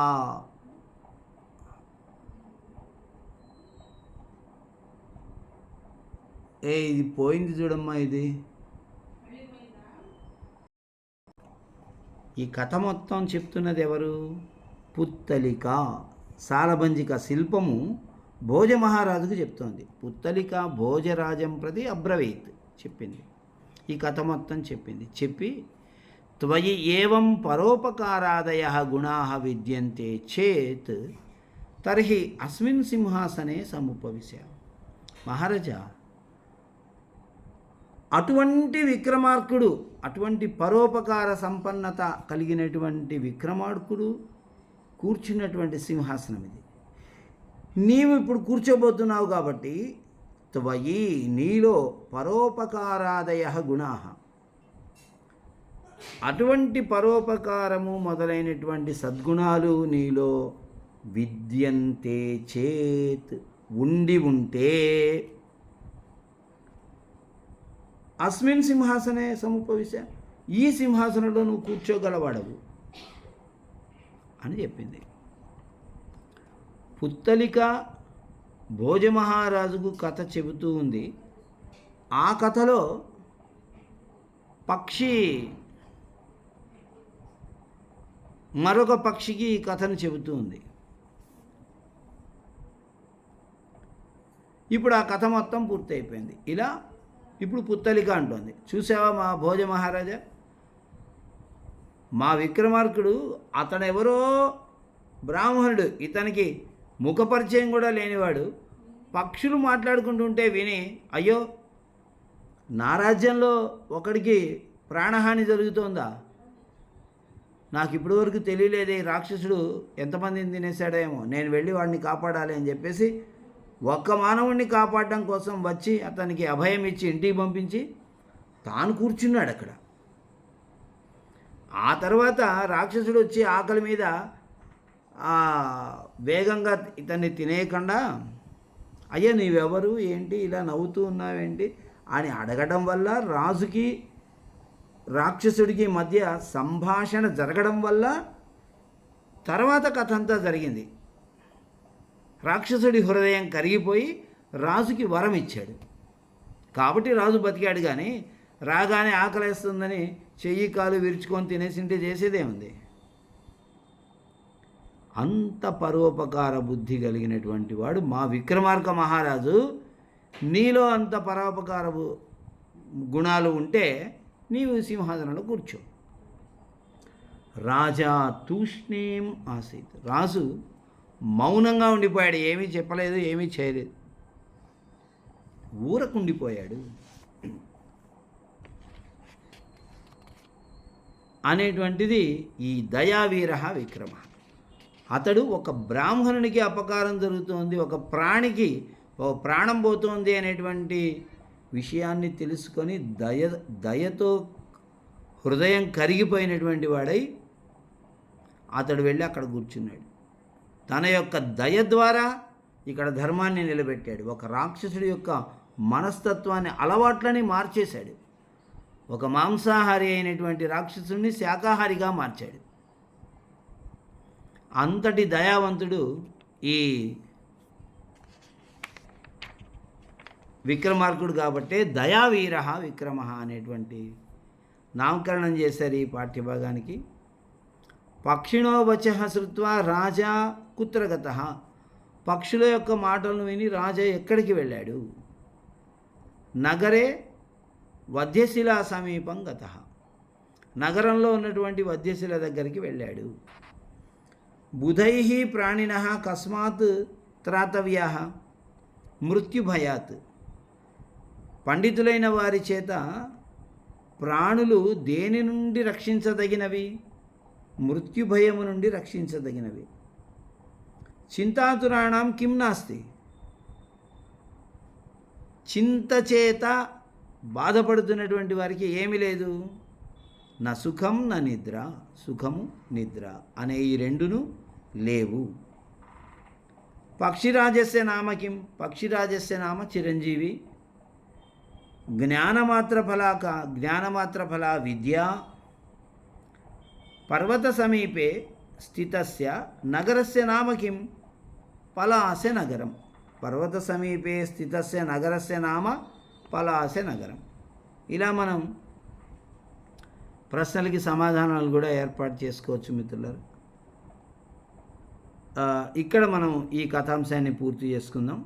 ఇది పోయింది చూడమ్మా, ఇది ఈ కథ మొత్తం చెప్తున్నది ఎవరు? పుత్తలిక, సాలబంజిక శిల్పము భోజమహారాజుకు చెప్తోంది. పుత్తలిక భోజరాజం ప్రతి అబ్రవీత్ చెప్పింది, ఈ కథ మొత్తం చెప్పింది. చెప్పి త్వయి ఏవం పరోపకారాదయ గుణా విద్యంతే చేత్ తర్హి అస్మిన్ సింహాసనే సముపవిశ. మహారాజా, అటువంటి విక్రమార్కుడు, అటువంటి పరోపకార సంపన్నత కలిగినటువంటి విక్రమార్కుడు కూర్చున్నటువంటి సింహాసనం ఇది. నీవు ఇప్పుడు కూర్చోబోతున్నావు కాబట్టి త్వయి, నీలో పరోపకారాదయ గుణా, అటువంటి పరోపకారము మొదలైనటువంటి సద్గుణాలు నీలో విద్యంతే చేత్, ఉండి ఉంటే అస్మిన్ సింహాసనే సముపవిశ, ఈ సింహాసనంలో నువ్వు కూర్చోగలవాడవు అని చెప్పింది. పుత్తలిక భోజమహారాజుకు కథ చెబుతూ ఉంది. ఆ కథలో పక్షి మరొక పక్షికి ఈ కథను చెబుతూ ఉంది. ఇప్పుడు ఆ కథ మొత్తం పూర్తయిపోయింది. ఇలా ఇప్పుడు పుత్తలిక అంటోంది, చూసావా మా భోజ మహారాజా, మా విక్రమార్కుడు అతడెవరో బ్రాహ్మణుడు, ఇతనికి ముఖపరిచయం కూడా లేనివాడు, పక్షులు మాట్లాడుకుంటుంటే విని అయ్యో నా రాజ్యంలో ఒకడికి ప్రాణహాని జరుగుతోందా, నాకు ఇప్పటి వరకు తెలియలేదే, రాక్షసుడు ఎంతమందిని తినేశాడేమో, నేను వెళ్ళి వాడిని కాపాడాలి అని చెప్పేసి ఒక్క మానవుడిని కాపాడడం కోసం వచ్చి అతనికి అభయం ఇచ్చి ఇంటికి పంపించి తాను కూర్చున్నాడు అక్కడ. ఆ తర్వాత రాక్షసుడు వచ్చి ఆకలి మీద వేగంగా ఇతన్ని తినేయకుండా అయ్యా నీవెవరు, ఏంటి ఇలా నవ్వుతూ ఉన్నావేంటి అని అడగడం వల్ల రాజుకి రాక్షసుడికి మధ్య సంభాషణ జరగడం వల్ల తర్వాత కథ అంతా జరిగింది. రాక్షసుడి హృదయం కరిగిపోయి రాజుకి వరం ఇచ్చాడు కాబట్టి రాజు బతికాడు. కానీ రాగానే ఆకలేస్తుందని చెయ్యి కాలు విరుచుకొని తినేసింటే చేసేదేముంది? అంత పరోపకార బుద్ధి కలిగినటువంటి వాడు మా విక్రమార్క మహారాజు. నీలో అంత పరోపకార గుణాలు ఉంటే నీవు సింహాసనంలో కూర్చో. రాజా తూష్ణీం ఆసీత్, రాజు మౌనంగా ఉండిపోయాడు, ఏమీ చెప్పలేదు, ఏమీ చేయలేదు, ఊరకుండిపోయాడు అనేటువంటిది ఈ దయావీర విక్రమ. అతడు ఒక బ్రాహ్మణునికి అపకారం జరుగుతోంది, ఒక ప్రాణికి ఒక ప్రాణం పోతోంది అనేటువంటి విషయాన్ని తెలుసుకొని దయతో హృదయం కరిగిపోయినటువంటి వాడై అతడు వెళ్ళి అక్కడ కూర్చున్నాడు. తన యొక్క దయ ద్వారా ఇక్కడ ధర్మాన్ని నిలబెట్టాడు. ఒక రాక్షసుడి యొక్క మనస్తత్వాన్ని, అలవాట్లని మార్చేశాడు. ఒక మాంసాహారి అయినటువంటి రాక్షసుడిని శాకాహారిగా మార్చాడు. అంతటి దయావంతుడు ఈ విక్రమార్కుడు కాబట్టే దయావీర విక్రమ అనేటువంటి నామకరణం చేశారు ఈ పాఠ్యభాగానికి. పక్షిణో వచః శ్రుత్వా రాజా కుత్రగత, పక్షుల యొక్క మాటలను విని రాజా ఎక్కడికి వెళ్ళాడు? నగరే వధ్యశిలా సమీపం గతః. నగరంలో ఉన్నటువంటి వధ్యశిల దగ్గరికి వెళ్ళాడు. బుధైః ప్రాణినః కస్మాత్ త్రాతవ్యాః మృత్యుభయాత్. పండితులైన వారి చేత ప్రాణులు దేని నుండి రక్షించదగినవి? మృత్యుభయము నుండి రక్షించదగినవి. చింతాతురాణం కిం నాస్తి. చింత చేత బాధపడుతున్నటువంటి వారికి ఏమీ లేదు. నా సుఖం నా నిద్ర, సుఖము నిద్ర అనే ఈ రెండును లేవు. పక్షిరాజస్య నామ కిం. పక్షిరాజస్య నామ చిరంజీవి. జ్ఞానమాత్ర ఫలా విద్య. పర్వత సమీపే స్థితస్య నగరస్య నామ కిం. పలాస నగరం. పర్వత సమీపే స్థితస్య నగరస్య నామ పలాస నగరం. ఇలా మనం ప్రశ్నలకి సమాధానాలు కూడా ఏర్పాటు చేసుకోవచ్చు మిత్రులారా. ఇక్కడ మనం ఈ కథాంశాన్ని పూర్తి చేసుకుందాం.